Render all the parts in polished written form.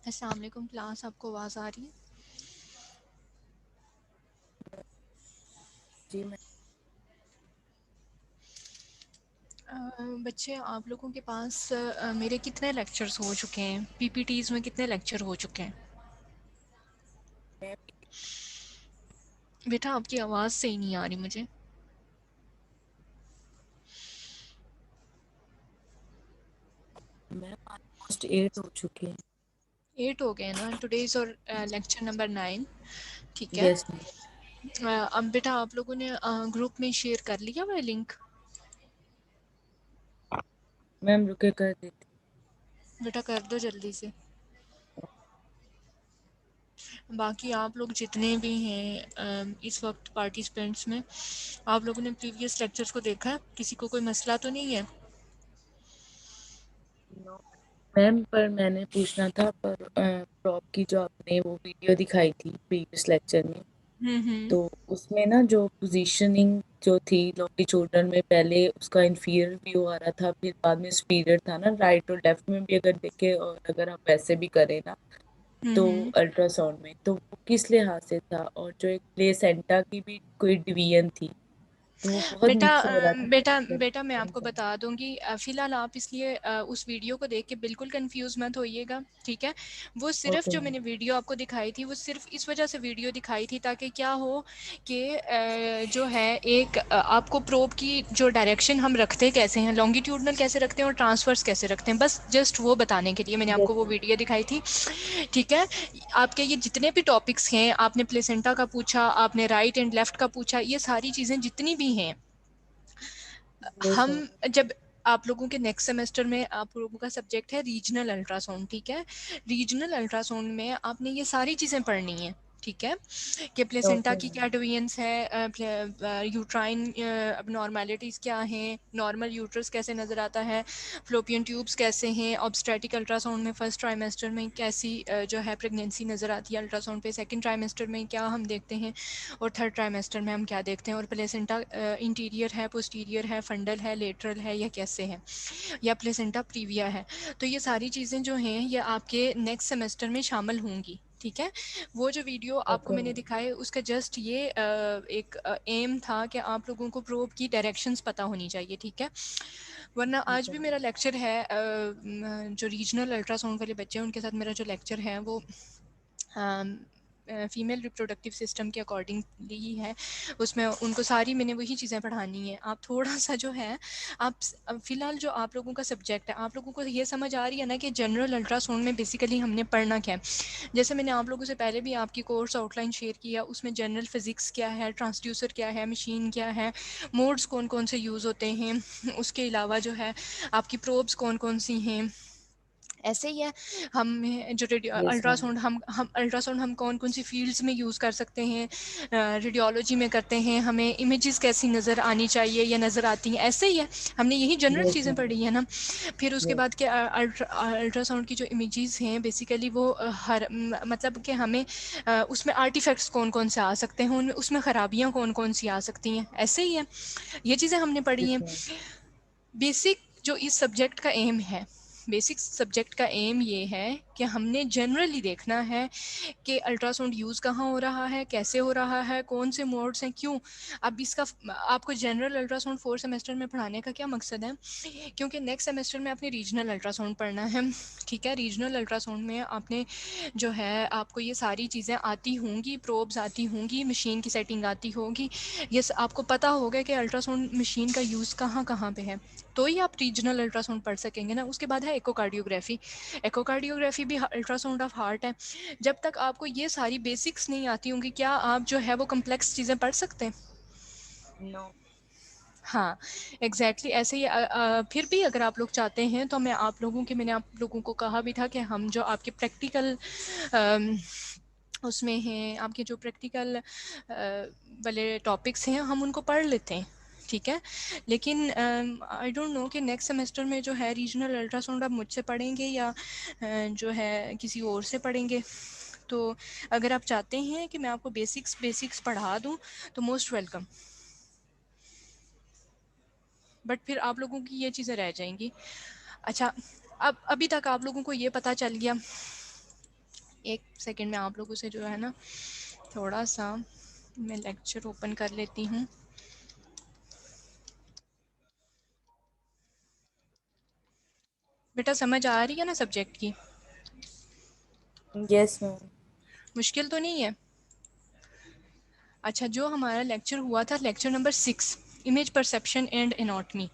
अस्सलाम वालेकुम क्लास, आपको आवाज़ आ रही है? जी मैं बच्चे, आप लोगों के पास मेरे कितने लेक्चर्स हो चुके हैं? पीपीटीज में कितने लेक्चर हो चुके हैं? मैं बेटा, आपकी आवाज़ सही नहीं आ रही मुझे। मैं ऑलमोस्ट 8 हो चुके हैं। 8 हो गए ना? टुडेज और लेक्चर नंबर 9, ठीक है। Yes ma'am. अब बेटा, आप लोगों ने ग्रुप में शेयर कर लिया हुआ लिंक? मैम रुके कर देती। बेटा कर दो जल्दी से। बाकी आप लोग जितने भी हैं इस वक्त पार्टिसिपेंट्स में, आप लोगों ने प्रीवियस लेक्चर्स को देखा है? किसी को कोई मसला तो नहीं है? नो मैम, पर मैंने पूछना था, पर प्रॉप की जो आपने वो वीडियो दिखाई थी प्रीवियस लेक्चर में, हम्म। तो उसमें ना जो पोजीशनिंग जो थी लॉन्गिट्यूडनल में, पहले उसका इंफीरियर व्यू आ रहा था, फिर बाद में सुपीरियर था ना, राइट और लेफ्ट में भी अगर देखे, और अगर हम वैसे भी करें ना तो हम्म। अल्ट्रासाउंड में, तो वो किस लिहाज से था? और जो एक प्लेसेंटा की भी कोई डिवीजन थी, तो वो बहुत बेटा मिक्स हो रहा था बेटा पिक्चर बेटा मैं में। आपको बता दूंगी। फिलहाल आप इसलिए उस वीडियो को देख के बिल्कुल कंफ्यूज मत होइएगा, ठीक है। वो सिर्फ ओके जो मैम। मैंने वीडियो आपको दिखाई थी, वो सिर्फ इस वजह से वीडियो दिखाई थी ताकि क्या हो कि जो है एक आपको प्रोब की जो डायरेक्शन हम रखते कैसे हैं, लॉन्गिट्यूडनल कैसे रखते हैं और ट्रांसवर्स कैसे रखते हैं, बस जस्ट वो बताने के लिए मैंने यस आपको वो मैम। वीडियो दिखाई थी, ठीक है। आपके ये जितने भी टॉपिक्स हैं, आपने प्लेसेंटा का पूछा, आपने राइट एंड लेफ्ट का पूछा, ये सारी चीज़ें जितनी भी हैं, यस मैम। हम जब आप लोगों के नेक्स्ट सेमेस्टर में आप लोगों का सब्जेक्ट है रीजनल अल्ट्रासाउंड, ठीक है। रीजनल अल्ट्रासाउंड में आपने ये सारी चीज़ें पढ़नी है, ठीक है, कि प्लेसेंटा ओके की मैम। क्या डिवीजन्स है, यूट्राइन abnormalities क्या हैं, नॉर्मल यूट्रस कैसे नज़र आता है, फ्लोपियन ट्यूब्स कैसे हैं, ऑब्स्टेटिक अल्ट्रासाउंड में फर्स्ट ट्राइमेस्टर में कैसी जो है प्रेगनेंसी नज़र आती है अल्ट्रासाउंड पे, सेकंड ट्राइमेस्टर में क्या हम देखते हैं, और थर्ड ट्राइमेस्टर में हम क्या देखते हैं, और प्लेसेंटा इंटीरियर है, पोस्टीरियर है, फंडल है, लेटरल है, या कैसे है, या प्लेसेंटा प्रीविया है। तो ये सारी चीज़ें जो हैं ये आपके नेक्स्ट सेमेस्टर में शामिल होंगी, ठीक है। वो जो वीडियो आपको ओके मैंने मैम। दिखाए उसका जस्ट ये एक एम था कि आप लोगों को प्रोब की डायरेक्शंस पता होनी चाहिए, ठीक है। वरना ठीक आज है भी मैम। मेरा लेक्चर है जो रीजनल अल्ट्रासाउंड वाले बच्चे हैं उनके साथ मेरा जो लेक्चर है वो फीमेल रिप्रोडक्टिव सिस्टम के अकॉर्डिंगली ही है। उसमें उनको सारी मैंने वही चीज़ें पढ़ानी है। आप थोड़ा सा जो है आप फ़िलहाल जो आप लोगों का सब्जेक्ट है, आप लोगों को ये समझ आ रही है ना कि जनरल अल्ट्रासाउंड में बेसिकली हमने पढ़ना क्या है। जैसे मैंने आप लोगों से पहले भी आपकी कोर्स आउटलाइन शेयर किया, उसमें जनरल फिज़िक्स क्या है, ट्रांसड्यूसर क्या है, मशीन क्या है, मोड्स कौन कौन से यूज़ होते हैं, उसके अलावा जो है आपकी प्रोब्स कौन कौन सी हैं, ऐसे ही है। हम जो यस मैम। अल्ट्रासाउंड हम अल्ट्रासाउंड हम कौन कौन सी फील्ड्स में यूज़ कर सकते हैं, रेडियोलॉजी में करते हैं, हमें इमेजेस कैसी नज़र आनी चाहिए या नज़र आती हैं, ऐसे ही है। हमने यही जनरल यस चीज़ें मैम। पढ़ी है ना। फिर उसके यस। बाद के अल्ट्रासाउंड की जो इमेजेस हैं बेसिकली वो हर मतलब कि हमें उसमें आर्टिफैक्ट्स कौन कौन से आ सकते हैं, उनमें उसमें ख़राबियाँ कौन कौन सी आ सकती हैं, ऐसे ही है। ये चीज़ें हमने पढ़ी यस हैं। मैम। बेसिक जो इस सब्जेक्ट का एम है, बेसिक सब्जेक्ट का एम ये है कि हमने जनरली देखना है कि अल्ट्रासाउंड यूज़ कहाँ हो रहा है, कैसे हो रहा है, कौन से मोड्स हैं, क्यों। अब इसका आपको जनरल अल्ट्रासाउंड 4 सेमेस्टर में पढ़ाने का क्या मकसद है, क्योंकि नेक्स्ट सेमेस्टर में आपने रीजनल अल्ट्रासाउंड पढ़ना है, ठीक है। रीजनल अल्ट्रासाउंड में आपने जो है आपको ये सारी चीज़ें आती होंगी, प्रोब्स आती होंगी, मशीन की सेटिंग आती होगी, ये आपको पता होगा कि अल्ट्रासाउंड मशीन का यूज़ कहाँ कहाँ पे है, तो ही आप रीजनल अल्ट्रासाउंड पढ़ सकेंगे ना। उसके बाद है एकोकार्डियोग्राफी। एकोकार्डियोग्राफी की भी अल्ट्रासाउंड ऑफ हार्ट है, जब तक आपको ये सारी बेसिक्स नहीं आती होंगी, क्या आप जो है वो कम्प्लेक्स चीज़ें पढ़ सकते हैं? नो। हाँ, एग्जैक्टली ऐसे ही फिर भी अगर आप लोग चाहते हैं तो मैंने आप लोगों को कहा भी था कि हम जो आपके प्रैक्टिकल उसमें हैं, आपके जो प्रैक्टिकल वाले टॉपिक्स हैं हम उनको पढ़ लेते हैं, ठीक है। लेकिन आई डोंट नो कि नेक्स्ट सेमेस्टर में जो है रीजनल अल्ट्रासाउंड आप मुझसे पढ़ेंगे या जो है किसी और से पढ़ेंगे। तो अगर आप चाहते हैं कि मैं आपको बेसिक्स पढ़ा दूं तो मोस्ट वेलकम, बट फिर आप लोगों की ये चीज़ें रह जाएंगी। अच्छा, अब अभी तक आप लोगों को ये पता चल गया। एक सेकंड में आप लोगों से जो है ना थोड़ा सा मैं लेक्चर ओपन कर लेती हूँ। बेटा समझ आ रही है ना सब्जेक्ट की? Yes ma'am. मुश्किल तो नहीं है? अच्छा, जो हमारा लेक्चर हुआ था lecture number 6, image perception and anatomy,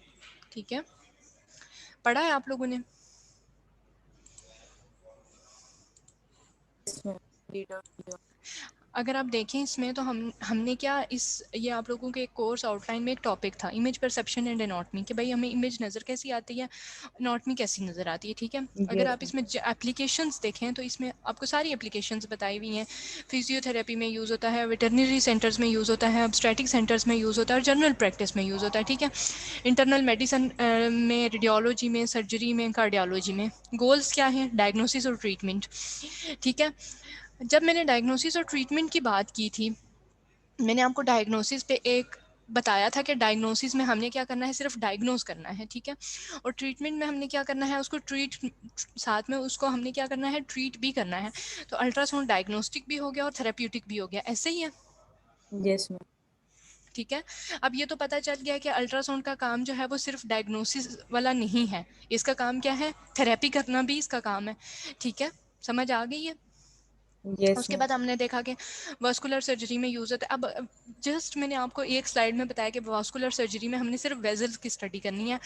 ठीक है, पढ़ा है आप लोगों ने? Yes ma'am, read out. अगर आप देखें इसमें तो हमने क्या ये आप लोगों के कोर्स आउटलाइन में एक टॉपिक था इमेज परसेप्शन एंड एनाटॉमी, कि भाई हमें इमेज नज़र कैसी आती है, एनाटॉमी कैसी नज़र आती है, ठीक है। अगर यस आप मैम। इसमें एप्लीकेशंस देखें तो इसमें आपको सारी एप्लीकेशंस बताई हुई हैं। फिजियोथेरेपी में यूज़ होता है, वेटरनरी सेंटर्स में यूज़ होता है, ऑब्स्टेटिक सेंटर्स में यूज़ होता है और जनरल प्रैक्टिस में यूज़ होता है, ठीक है। इंटरनल मेडिसिन में, रेडियोलॉजी में, सर्जरी में, कार्डियोलॉजी में। गोल्स क्या हैं? डायग्नोसिस और ट्रीटमेंट, ठीक है। जब मैंने डायग्नोसिस और ट्रीटमेंट की बात की थी, मैंने आपको डायग्नोसिस पे एक बताया था कि डायग्नोसिस में हमने क्या करना है, सिर्फ डायग्नोस करना है, ठीक है। और ट्रीटमेंट में हमने क्या करना है, उसको ट्रीट, साथ में उसको हमने क्या करना है, ट्रीट भी करना है। तो अल्ट्रासाउंड डायग्नोस्टिक भी हो गया और थेरेप्यूटिक भी हो गया, ऐसे ही है, यस मैम। ठीक है। अब ये तो पता चल गया कि अल्ट्रासाउंड का काम जो है वो सिर्फ डायग्नोसिस वाला नहीं है, इसका काम क्या है, थेरेपी करना भी इसका काम है, ठीक है। समझ आ गई है? यस उसके मैम। बाद हमने देखा कि वास्कुलर सर्जरी में यूज़ होता है। अब जस्ट मैंने आपको एक स्लाइड में बताया कि वास्कुलर सर्जरी में हमने सिर्फ वेजल्स की स्टडी करनी है।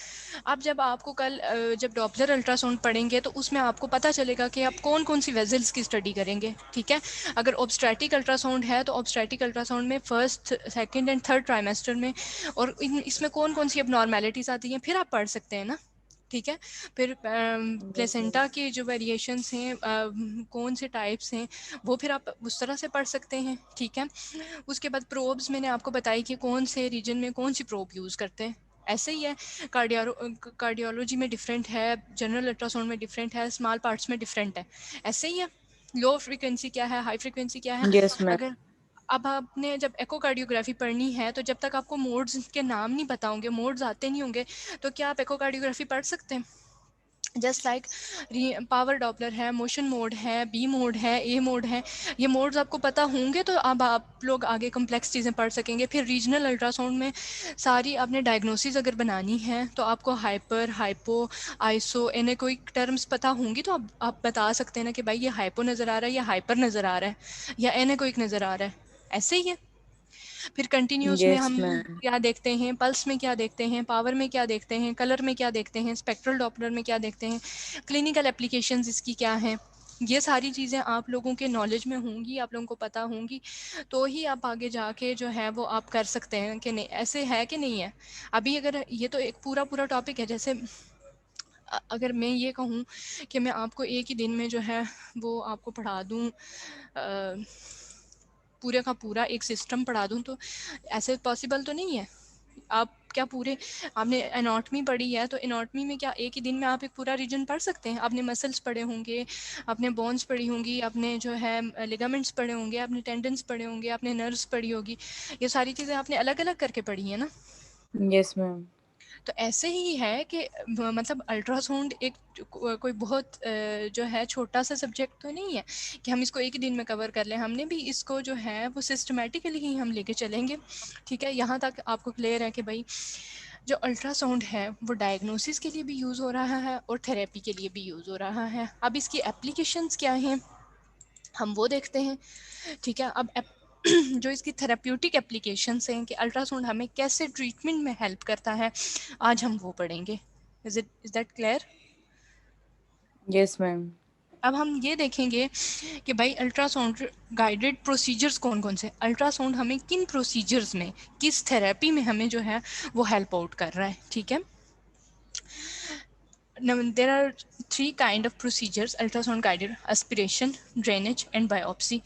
अब जब आपको कल जब डॉपलर अल्ट्रासाउंड पढ़ेंगे तो उसमें आपको पता चलेगा कि आप कौन कौन सी वेजल्स की स्टडी करेंगे, ठीक है। अगर ऑब्स्ट्रेटिक अल्ट्रासाउंड है तो ऑब्स्ट्रेटिक अल्ट्रासाउंड में first, second and third trimester में, और इसमें कौन कौन सी अब आती हैं फिर आप पढ़ सकते हैं ना, ठीक है। फिर यस मैम। प्लेसेंटा के जो वेरिएशंस हैं, कौन से टाइप्स हैं, वो फिर आप उस तरह से पढ़ सकते हैं, ठीक है। उसके बाद प्रोब्स मैंने आपको बताई कि कौन से रीजन में कौन सी प्रोब यूज़ करते हैं, ऐसे ही है। कार्डियोलॉजी में डिफरेंट है, जनरल अल्ट्रासाउंड में डिफरेंट है, स्मॉल पार्ट्स में डिफरेंट है, ऐसे ही है। लो फ्रिक्वेंसी क्या है, हाई फ्रिक्वेंसी क्या है। Yes ma'am. अगर अब आपने जब एकोकार्डियोग्राफी पढ़नी है तो जब तक आपको मोड्स के नाम नहीं पता होंगे, मोड्स आते नहीं होंगे, तो क्या आप एकोकार्डियोग्राफी पढ़ सकते हैं? जस्ट लाइक पावर डॉपलर है, मोशन मोड है, बी मोड है, ए मोड है, ये मोड्स आपको पता होंगे तो अब आप लोग आगे कम्प्लेक्स चीज़ें पढ़ सकेंगे। फिर रीजनल अल्ट्रासाउंड में सारी आपने डायग्नोसिस अगर बनानी है तो आपको hyper, hypo, iso, anechoic terms पता होंगी तो आप बता सकते हैं ना कि भाई ये हाइपो नज़र आ रहा है या हाइपर नज़र आ रहा है या एनेकोइक नज़र आ रहा है, ऐसे ही है। फिर कंटिन्यूस में यस हम मैम। क्या देखते हैं, पल्स में क्या देखते हैं, पावर में क्या देखते हैं, कलर में क्या देखते हैं, स्पेक्ट्रल डॉपलर में क्या देखते हैं, क्लिनिकल एप्लीकेशंस इसकी क्या हैं, ये सारी चीज़ें आप लोगों के नॉलेज में होंगी, आप लोगों को पता होंगी, तो ही आप आगे जाके जो है वो आप कर सकते हैं कि नहीं, ऐसे है कि नहीं है। अभी अगर ये तो एक पूरा पूरा टॉपिक है, जैसे अगर मैं ये कहूँ कि मैं आपको एक ही दिन में जो है वो आपको पढ़ा दूँ, पूरे का पूरा एक सिस्टम पढ़ा दूँ, तो ऐसे पॉसिबल तो नहीं है। आप क्या पूरे, आपने एनाटॉमी पढ़ी है तो एनाटॉमी में क्या एक ही दिन में आप एक पूरा रीजन पढ़ सकते हैं? आपने मसल्स पढ़े होंगे, आपने बोन्स पढ़ी होंगी, आपने जो है लिगामेंट्स पढ़े होंगे, आपने टेंडन्स पढ़े होंगे, आपने नर्व्स पढ़ी होगी, ये सारी चीज़ें आपने अलग अलग करके पढ़ी है ना। Yes ma'am. तो ऐसे ही है कि मतलब अल्ट्रासाउंड एक कोई बहुत जो है छोटा सा सब्जेक्ट तो नहीं है कि हम इसको एक ही दिन में कवर कर लें, हमने भी इसको जो है वो सिस्टमेटिकली ही हम लेके चलेंगे, ठीक है। यहाँ तक आपको क्लियर है कि भाई जो अल्ट्रासाउंड है वो डायग्नोसिस के लिए भी यूज़ हो रहा है और थेरेपी के लिए भी यूज़ हो रहा है। अब इसकी एप्लीकेशंस क्या हैं हम वो देखते हैं, ठीक है। अब जो इसकी थेरेप्यूटिक एप्लीकेशंस हैं कि अल्ट्रासाउंड हमें कैसे ट्रीटमेंट में हेल्प करता है, आज हम वो पढ़ेंगे। Is that clear? Yes ma'am. अब हम ये देखेंगे कि भाई अल्ट्रासाउंड गाइडेड प्रोसीजर्स कौन कौन से, अल्ट्रासाउंड हमें किन प्रोसीजर्स में, किस थेरेपी में हमें जो है वो हेल्प आउट कर रहा है, ठीक है। Now, there are three kind of procedures ultrasound guided: aspiration, drainage and biopsy.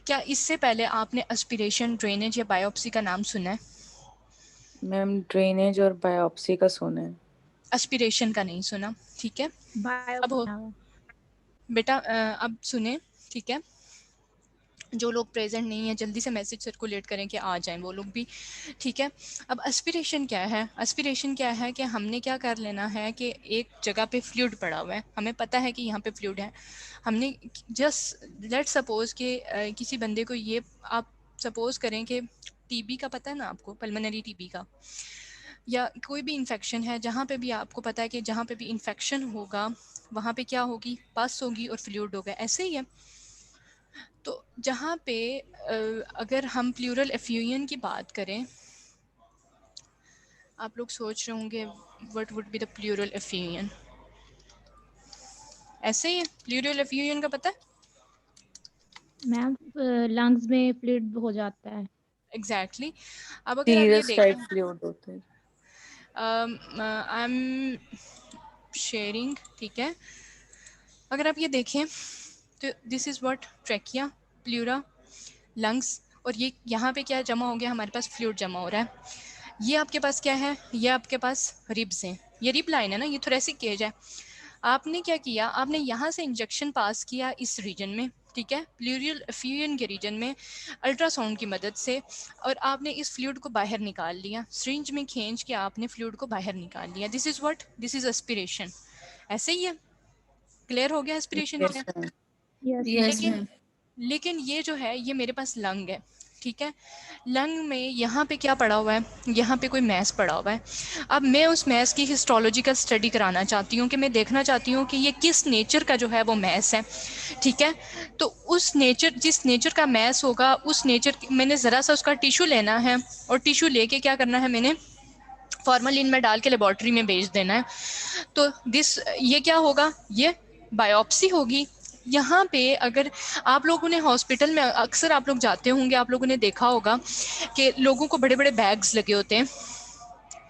क्या इससे पहले आपने aspiration, drainage या biopsy का नाम सुना है? मैम ड्रेनेज और बायोप्सी का सुना है। aspiration का नहीं सुना, ठीक है। अब हो बेटा अब सुने, ठीक है। जो लोग प्रेजेंट नहीं है जल्दी से मैसेज सर्कुलेट करें कि आ जाएं वो लोग भी, ठीक है। अब एस्पिरेशन क्या है? एस्पिरेशन क्या है कि हमने क्या कर लेना है कि एक जगह पे फ्लूइड पड़ा हुआ है, हमें पता है कि यहाँ पे फ्लूइड है, हमने जस्ट लेट सपोज कि किसी बंदे को ये, आप सपोज करें कि टीबी का पता है ना आपको, पल्मोनरी टीबी का, या कोई भी इन्फेक्शन है, जहाँ पे भी आपको पता है कि जहाँ पे भी इन्फेक्शन होगा वहाँ पे क्या होगी, पस होगी और फ्लूइड होगा, ऐसे ही है। तो जहाँ पे अगर हम प्लूरल एफ्यूजन की बात करें, आप लोग सोच रहे होंगे what would be the pleural effusion, ऐसे ही है। प्लूरल एफ्यूजन का पता है? मैम लंग्स में फ्लूइड हो जाता है। एग्जैक्टली अब अगर आप ये सीरस टाइप देखें, फ्लूइड होते हैं। आई एम शेयरिंग, ठीक है। अगर आप ये देखें तो this is what trachea, pleura, lungs, और ये यहाँ पे क्या जमा हो गया, हमारे पास फ्लूइड जमा हो रहा है। ये आपके पास क्या है, ये आपके पास रिब्स हैं, ये रिब लाइन है ना, ये थोरेसिक केज है। आपने क्या किया, आपने यहाँ से इंजेक्शन पास किया इस रीजन में, ठीक है, प्लूरल एफ्यूजन के रीजन में अल्ट्रासाउंड की मदद से, और आपने इस फ्लूइड को बाहर निकाल लिया, सिरिंज में खींच के आपने फ्लूइड को बाहर निकाल लिया। This is what, this is aspiration. ऐसे ही है, क्लियर हो गया एस्पिरेशन क्या यस है? मैम। यस यस लेकिन मैम। लेकिन ये जो है ये मेरे पास लंग है, ठीक है। लंग में यहाँ पे क्या पड़ा हुआ है, यहाँ पे कोई मैस पड़ा हुआ है। अब मैं उस मैस की हिस्टोलॉजिकल स्टडी कराना चाहती हूँ कि मैं देखना चाहती हूँ कि ये किस नेचर का जो है वो मैस है, ठीक है। तो उस नेचर, जिस नेचर का मैस होगा उस नेचर, मैंने ज़रा सा उसका टिश्यू लेना है, और टिश्यू लेके क्या करना है, मैंने फॉर्मलिन में डाल के लेबॉर्ट्री में भेज देना है। तो ये क्या होगा, ये बायोप्सी होगी। यहाँ पे अगर आप लोगों ने हॉस्पिटल में अक्सर आप लोग जाते होंगे, आप लोगों ने देखा होगा कि लोगों को बड़े बड़े बैग्स लगे होते हैं।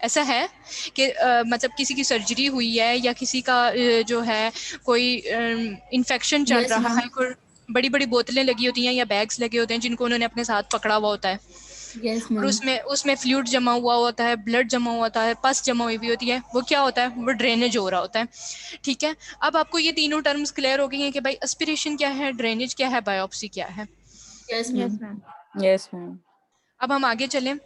ऐसा है कि मतलब किसी की सर्जरी हुई है या किसी का जो है कोई इन्फेक्शन चल यस रहा मैम। है, कोई बड़ी बड़ी बोतलें लगी होती हैं या बैग्स लगे होते हैं जिनको उन्होंने अपने साथ पकड़ा हुआ होता है, यस और मैम। उसमें उसमें फ्लूइड जमा हुआ होता है, ब्लड जमा हुआ होता है, पस जमा हुई होती है, वो क्या होता है, वो ड्रेनेज हो रहा होता है, ठीक है। अब आपको ये तीनों टर्म्स क्लियर हो गई हैं कि भाई एस्पिरेशन क्या है, ड्रेनेज क्या है, बायोप्सी क्या है। Yes yes ma'am. Ma'am. Yes ma'am. अब हम आगे चलें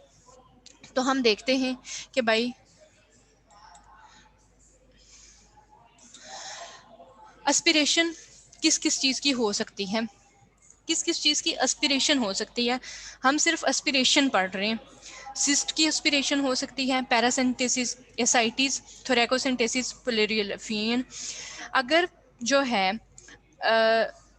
तो हम देखते हैं कि भाई एस्पिरेशन किस किस चीज़ की हो सकती है, किस किस चीज़ की एस्पिरेशन हो सकती है। हम सिर्फ एस्पिरेशन पढ़ रहे हैं। सिस्ट की एस्पिरेशन हो सकती है, पैरासिंथेसिस, एसाइटिस, थोरैकोसिंथेसिस, प्लूरल एफ्यूजन। अगर जो है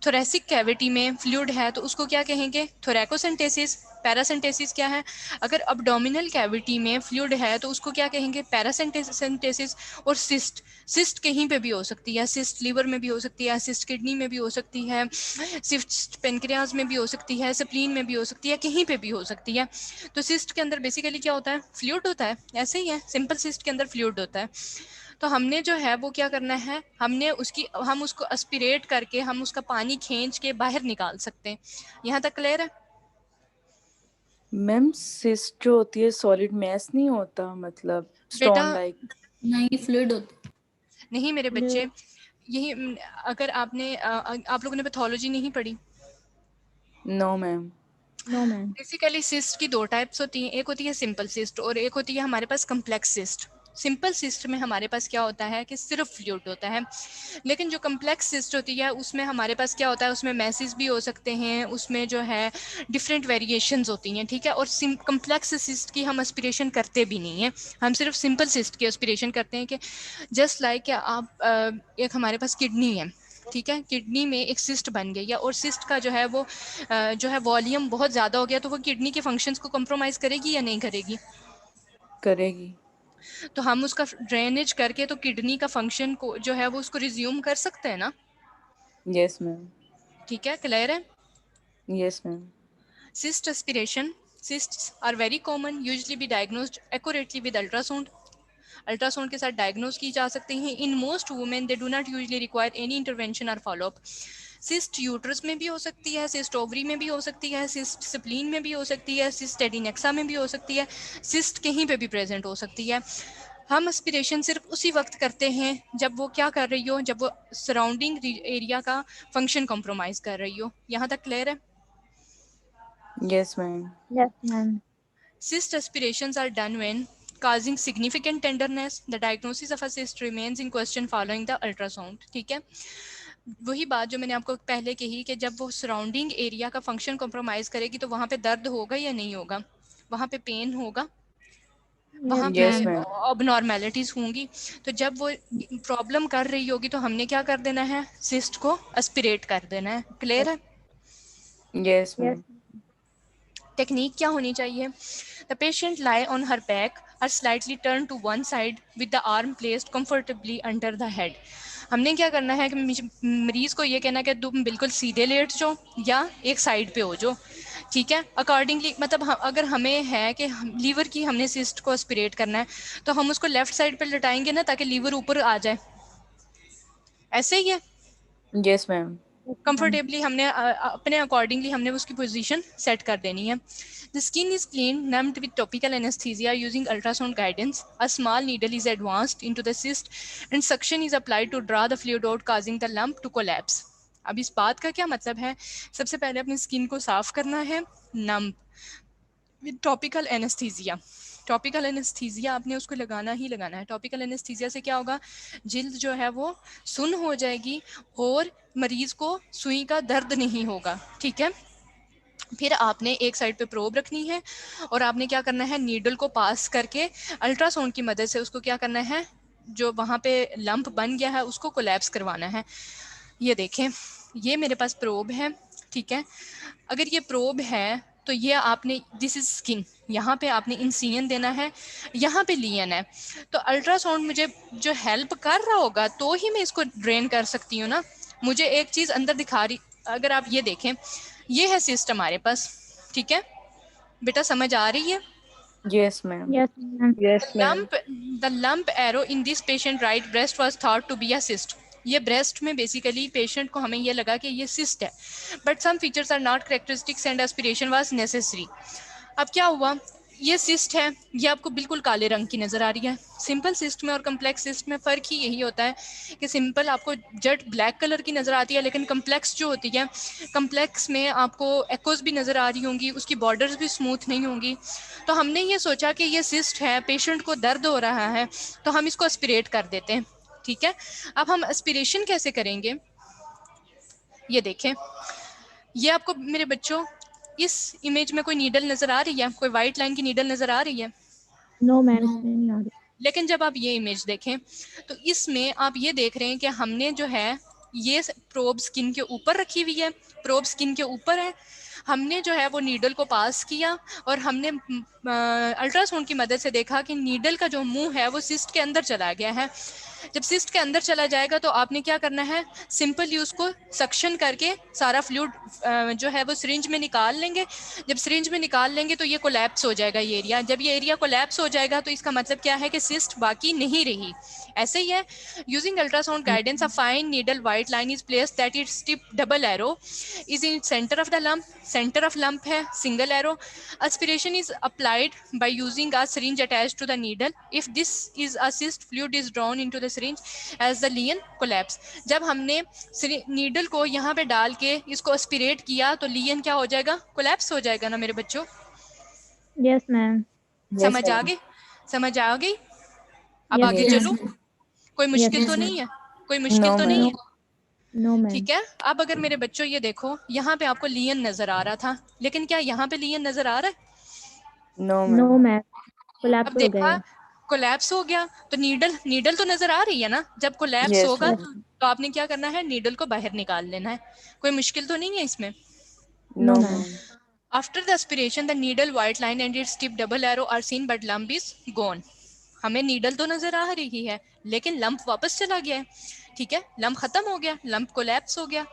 थोरेसिक कैविटी में फ्लूइड है तो उसको क्या कहेंगे, थोरैकोसिंथेसिस। पैरासिंथेसिस क्या है, अगर अब्डोमिनल कैविटी में फ्लूइड है तो उसको क्या कहेंगे, पैरासिंथेसिस। और सिस्ट, सिस्ट कहीं पे भी हो सकती है, सिस्ट लीवर में भी हो सकती है, सिस्ट किडनी में भी हो सकती है, सिस्ट पेनक्रियाज में भी हो सकती है, स्प्लीन में भी हो सकती है, कहीं पे भी हो सकती है। तो सिस्ट के अंदर बेसिकली क्या होता है, फ्लूइड होता है, ऐसे ही है, सिंपल सिस्ट के अंदर फ्लूइड होता है। तो हमने जो है वो क्या करना है, हम उसको एस्पिरेट करके हम उसका पानी खींच के बाहर निकाल सकते हैं। यहाँ तक क्लियर है? मैम सिस्ट जो होती है सॉलिड मैस नहीं होता, मतलब बेटा स्टोन लाइक? नहीं, फ्लूइड होता नहीं मेरे बच्चे, फ्लूइड। यही अगर आपने आप लोगों ने पैथोलॉजी नहीं पढ़ी। है। No ma'am. No ma'am. Basically cyst की दो टाइप्स होती हैं, एक होती है सिंपल सिस्ट और एक होती है हमारे पास कम्प्लेक्स सिस्ट। सिंपल सिस्ट में हमारे पास क्या होता है कि सिर्फ फ्लूइड होता है, लेकिन जो कम्प्लेक्स सिस्ट होती है उसमें हमारे पास क्या होता है, उसमें मैसेज भी हो सकते हैं, उसमें जो है डिफरेंट वेरिएशंस होती हैं, ठीक है। और कम्प्लेक्स सिस्ट की हम एस्पिरेशन करते भी नहीं हैं, हम सिर्फ सिंपल सिस्ट की एस्पिरेशन करते हैं कि जस्ट लाइक आप एक हमारे पास किडनी है, ठीक है, किडनी में एक सिस्ट बन गई है और सिस्ट का जो है वो जो है वॉल्यूम बहुत ज़्यादा हो गया, तो वो किडनी के फंक्शंस को कम्प्रोमाइज़ करेगी या नहीं करेगी? करेगी। तो हम उसका ड्रेनेज करके तो किडनी का फंक्शन को जो है वो उसको रिज्यूम कर सकते हैं ना। Yes, ma'am. ठीक है, क्लियर है? Yes, ma'am. Cyst aspiration. Cysts are very common, usually be diagnosed accurately with ultrasound. Ultrasound के साथ डायग्नोज की जा सकते हैं. In most women they do not usually require any intervention और फॉलोअप. सिस्ट यूट्रस में भी हो सकती है, सिस्ट ओवरी में भी हो सकती है, सिस्ट स्प्लीन में भी हो सकती है, सिस्ट एडिनेक्सा में भी हो सकती है, सिस्ट कहीं पे भी प्रेजेंट हो सकती है. हम एस्पिरेशन सिर्फ उसी वक्त करते हैं जब वो क्या कर रही हो, जब वो सराउंडिंग एरिया का फंक्शन कॉम्प्रोमाइज कर रही हो. यहाँ तक क्लियर है? Yes, ma'am. Yes, ma'am. Cyst aspirations are done when causing significant tenderness. The diagnosis of a cyst remains in question following the ultrasound. ठीक है, वही बात जो मैंने आपको पहले कही कि जब वो सराउंडिंग एरिया का फंक्शन कॉम्प्रोमाइज करेगी तो वहाँ पे दर्द होगा या नहीं होगा, वहाँ पे पेन होगा, वहाँ Yes, पे Yes, ma'am. ma'am. अबनॉर्मेलिटीज होंगी. तो जब वो प्रॉब्लम कर रही होगी तो हमने क्या कर देना है, सिस्ट को एस्पिरेट कर देना है. क्लियर है? Yes, Yes. ma'am. टेक्निक क्या होनी चाहिए? The patient lie on her back और slightly turn to one side with the arm placed comfortably under the head. हमने क्या करना है कि मरीज को ये कहना है कि तुम बिल्कुल सीधे लेट जाओ या एक साइड पे हो जाओ. ठीक है, अकॉर्डिंगली मतलब अगर हमें है कि लीवर की हमने सिस्ट को एस्पिरेट करना है तो हम उसको लेफ्ट साइड पे लटाएंगे ना ताकि लीवर ऊपर आ जाए. ऐसे ही है, Yes, ma'am. Yes, ma'am. Comfortably हमने अपने अकॉर्डिंगली हमने उसकी पोजीशन सेट कर देनी है. The skin is clean numbed with topical anesthesia using ultrasound guidance. A small needle is advanced into the cyst and suction is applied to draw the fluid out, causing the lump to collapse. अब इस बात का क्या मतलब है? सबसे पहले अपनी स्किन को साफ करना है, numb with topical anaesthesia. Topical anaesthesia आपने उसको लगाना ही लगाना है. टॉपिकल एनेस्थीजिया से क्या होगा, जिल्द जो है वो सुन्न हो जाएगी और मरीज को सुई का दर्द नहीं होगा. ठीक है, फिर आपने एक साइड पे प्रोब रखनी है और आपने क्या करना है, नीडल को पास करके अल्ट्रासाउंड की मदद से उसको क्या करना है, जो वहाँ पे लंप बन गया है उसको कोलैप्स करवाना है. ये देखें, ये मेरे पास प्रोब है. ठीक है, अगर ये प्रोब है तो ये आपने, दिस इज स्किन, यहाँ पे आपने इंसिजन देना है, यहाँ पे लियन है. तो अल्ट्रासाउंड मुझे जो हेल्प कर रहा होगा तो ही मैं इसको ड्रेन कर सकती हूँ ना. मुझे एक चीज़ अंदर दिखा रही, अगर आप ये देखें, ये है सिस्ट हमारे पास. ठीक है बेटा, समझ आ रही है? Yes, ma'am. Yes, ma'am. Yes, ma'am. The lump arrow in this patient right breast was thought to be a cyst. ये ब्रेस्ट में बेसिकली पेशेंट को हमें ये लगा कि ये सिस्ट है, but some features are not characteristics and aspiration was necessary. अब क्या हुआ, ये सिस्ट है, ये आपको बिल्कुल काले रंग की नज़र आ रही है. सिंपल सिस्ट में और कम्प्लेक्स सिस्ट में फ़र्क ही यही होता है कि सिंपल आपको जेट ब्लैक कलर की नज़र आती है, लेकिन कम्प्लेक्स जो होती है, कम्प्लेक्स में आपको एकोज भी नज़र आ रही होंगी, उसकी बॉर्डर्स भी स्मूथ नहीं होंगी. तो हमने ये सोचा कि ये सिस्ट है, पेशेंट को दर्द हो रहा है, तो हम इसको एस्पिरेट कर देते हैं. ठीक है, अब हम एस्पिरेशन कैसे करेंगे, ये देखें. ये आपको मेरे बच्चों इस इमेज में कोई नीडल नज़र आ रही है, कोई वाइट लाइन की नीडल नज़र आ रही है? No, ma'am. इसमें नहीं आ रही. लेकिन जब आप ये इमेज देखें तो इसमें आप ये देख रहे हैं कि हमने जो है ये प्रोब स्किन के ऊपर रखी हुई है, प्रोब स्किन के ऊपर है. हमने जो है वो नीडल को पास किया और हमने अल्ट्रासाउंड की मदद से देखा कि नीडल का जो मुंह है वो सिस्ट के अंदर चला गया है. जब सिस्ट के अंदर चला जाएगा तो आपने क्या करना है, सिंपली उसको सक्शन करके सारा फ्लूइड जो है वो सिरिंज में निकाल लेंगे. जब सिरिंज में निकाल लेंगे तो ये कोलैप्स हो जाएगा ये एरिया. जब ये एरिया कोलैप्स हो जाएगा तो इसका मतलब क्या है कि सिस्ट बाकी नहीं रही. ऐसे ही है, using ultrasound guidance a fine needle white line is placed that its tip double arrow is in centre of the lump. Centre of lump है single arrow. Aspiration is applied by using a syringe attached to the needle. If this is a cyst, fluid is drawn into the syringe as the lesion collapse. जब हमने needle को यहाँ पे डाल के इसको aspirate किया तो लियन क्या हो जाएगा, कोलैप्स हो जाएगा ना मेरे बच्चों. Yes, ma'am. Yes, समझ आ ma'am. गई? समझ आ गई? अब Yes, आगे Yes. चलूं? ma'am. कोई Yes, मुश्किल तो ma'am. नहीं है? कोई मुश्किल No, तो नहीं ma'am. है? No, ma'am. ठीक है, अब अगर मेरे बच्चों ये देखो, यहाँ पे आपको लियन नजर आ रहा था, लेकिन क्या यहाँ पे लियन नजर आ रहा है? No, No, ma'am. ma'am. अब कोलैप्स हो देखा, गया. कोलैप्स हो गया तो नीडल नीडल तो नजर आ रही है ना. जब कोलैप्स Yes, होगा Yes, ma'am. तो आपने क्या करना है, नीडल को बाहर निकाल लेना है. कोई मुश्किल तो नहीं है इसमें? no, No, ma'am. ma'am. After the aspiration, the needle white line and its tip double arrow are seen, but lump is gone. हमें नीडल तो नजर आ रही है लेकिन लंप वापस चला गया है. ठीक है, लंप खत्म हो गया, लंप कोलैप्स हो गया।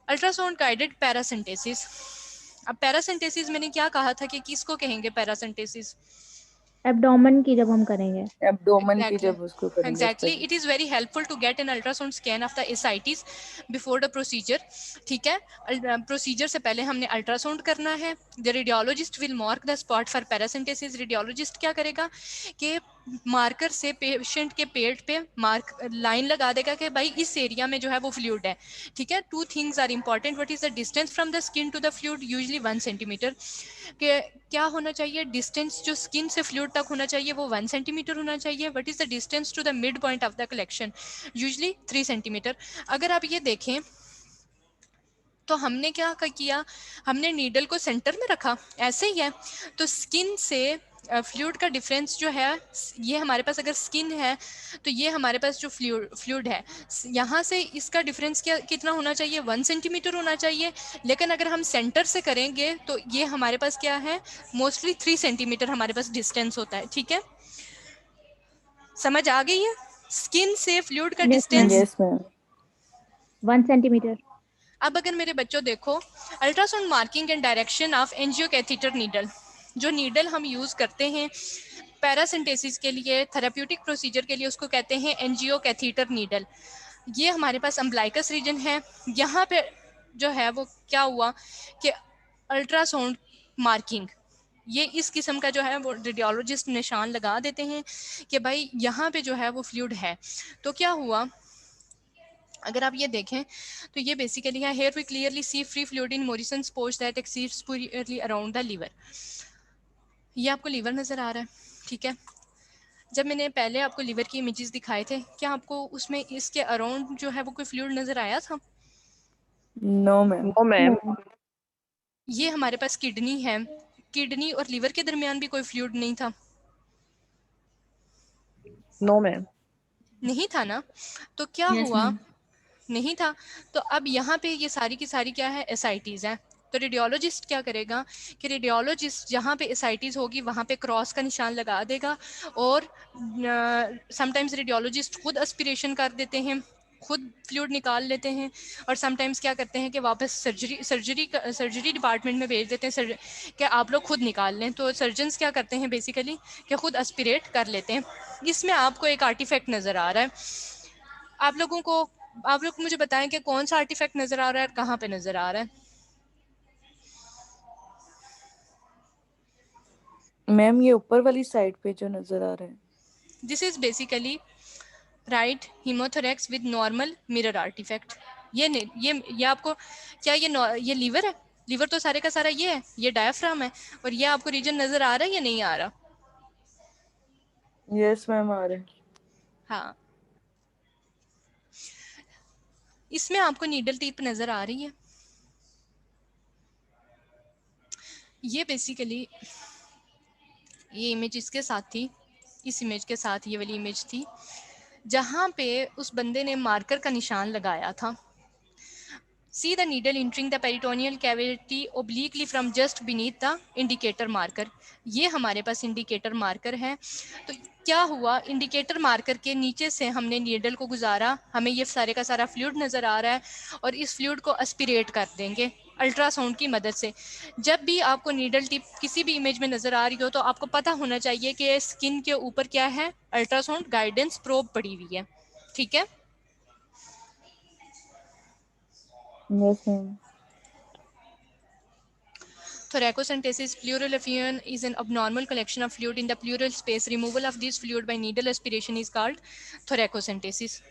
Ultrasound guided paracentesis. अब पैरासिंथेसिस मैंने क्या कहा था कि किसको कहेंगे पैरासिंथेसिस? एब्डोमेन की जब हम करेंगे। एब्डोमेन की Exactly. जब उसको करेंगे Exactly. Study. It is very helpful to get an ultrasound scan of the ascites before the procedure. ठीक है, प्रोसीजर से पहले हमने अल्ट्रासाउंड करना है। The radiologist will mark the spot for paracentesis. Radiologist क्या करेगा कि मार्कर से पेशेंट के पेट पे मार्क लाइन लगा देगा कि भाई इस एरिया में जो है वो फ्लूइड है। ठीक है, two things are important. What is the distance from the skin to the fluid? Usually 1 centimetre. कि क्या होना चाहिए डिस्टेंस जो स्किन से फ्लूइड तक होना चाहिए वो 1 सेंटीमीटर होना चाहिए। What is the distance to the mid point of the collection? Usually 3 centimetre. अगर आप ये देखें तो हमने क्या किया, हमने नीडल को सेंटर में रखा, ऐसे ही है। तो स्किन से फ्लूइड का डिफरेंस जो है, ये हमारे पास अगर स्किन है तो ये हमारे पास जो फ्लूइड है यहाँ से इसका डिफरेंस क्या कितना होना चाहिए? 1 सेंटीमीटर होना चाहिए। लेकिन अगर हम सेंटर से करेंगे तो ये हमारे पास क्या है, मोस्टली 3 सेंटीमीटर हमारे पास डिस्टेंस होता है। ठीक है, समझ आ गई है? स्किन से फ्लूइड का yes ma'am. Distance. Yes ma'am. 1 centimetre. अब अगर मेरे बच्चों देखो, ultrasound marking and direction of angio catheter needle. जो नीडल हम यूज़ करते हैं पैरासिंथेसिस के लिए, थेराप्यूटिक प्रोसीजर के लिए, उसको कहते हैं एंजियो कैथीटर नीडल। ये हमारे पास अम्बलाइकस रीजन है। यहाँ पे जो है वो क्या हुआ कि अल्ट्रासाउंड मार्किंग, ये इस किस्म का जो है वो रेडियोलॉजिस्ट निशान लगा देते हैं कि भाई यहाँ पे जो है वो फ्लूइड है। तो क्या हुआ, अगर आप ये देखें तो ये बेसिकली है, here we clearly see free fluid in Morison's pouch that exceeds superiorly around the liver. ये आपको लीवर नज़र आ रहा है। ठीक है, जब मैंने पहले आपको लीवर की इमेजेस दिखाए थे, क्या आपको उसमें इसके अराउंड जो है वो कोई फ्लूइड नज़र आया था? No ma'am. No ma'am. ये हमारे पास किडनी है, किडनी और लीवर के दरमियान भी कोई फ्लूइड नहीं था? No ma'am. नहीं था ना? तो क्या यस हुआ, मैम। नहीं था। तो अब यहाँ पे ये सारी की सारी क्या है, एसाइटीज़ हैं। तो रेडियोलॉजिस्ट क्या करेगा कि रेडियोलॉजिस्ट जहाँ पे एसाइटीज़ होगी वहाँ पे क्रॉस का निशान लगा देगा। और समटाइम्स रेडियोलॉजिस्ट खुद एस्पिरेशन कर देते हैं, खुद फ्लूइड निकाल लेते हैं। और समटाइम्स क्या करते हैं कि वापस सर्जरी डिपार्टमेंट में भेज देते हैं कि आप लोग खुद निकाल लें। तो सर्जन्स क्या करते हैं बेसिकली कि खुद एस्पिरेट कर लेते हैं। इसमें आपको एक आर्टिफैक्ट नज़र आ रहा है। आप लोगों को, आप लोग मुझे बताएं कि कौन सा आर्टिफैक्ट नज़र आ रहा है और कहाँ पे नज़र आ रहा है? मैम ये ऊपर वाली साइड पे जो नजर आ रहा है। This is basically right haemothorax with normal mirror artefact. ये नहीं, ये आपको क्या ये लीवर है? लीवर तो सारे का सारा ये है, ये डायफ्राम है। और ये आपको रीजन नज़र आ रहा है या नहीं आ रहा? यस मैम आ रहा है। हाँ, इसमें आपको नीडल टिप नज़र आ रही है। ये बेसिकली ये इमेज इसके साथ थी, इस इमेज के साथ ये वाली इमेज थी जहाँ पे उस बंदे ने मार्कर का निशान लगाया था। See the needle entering the peritoneal cavity obliquely from just beneath the indicator marker. ये हमारे पास इंडिकेटर मार्कर है। तो क्या हुआ, इंडिकेटर मार्कर के नीचे से हमने नीडल को गुजारा, हमें ये सारे का सारा फ्लूइड नज़र आ रहा है और इस फ्लूइड को एस्पिरेट कर देंगे अल्ट्रासाउंड की मदद से। जब भी आपको नीडल टिप किसी भी इमेज में नज़र आ रही हो तो आपको पता होना चाहिए कि स्किन के ऊपर क्या है, अल्ट्रासाउंड गाइडेंस प्रोब पड़ी हुई है। ठीक है, yes ma'am. thoracentesis pleural effusion is an abnormal collection of fluid in the pleural space. Removal of this fluid by needle aspiration is called thoracentesis.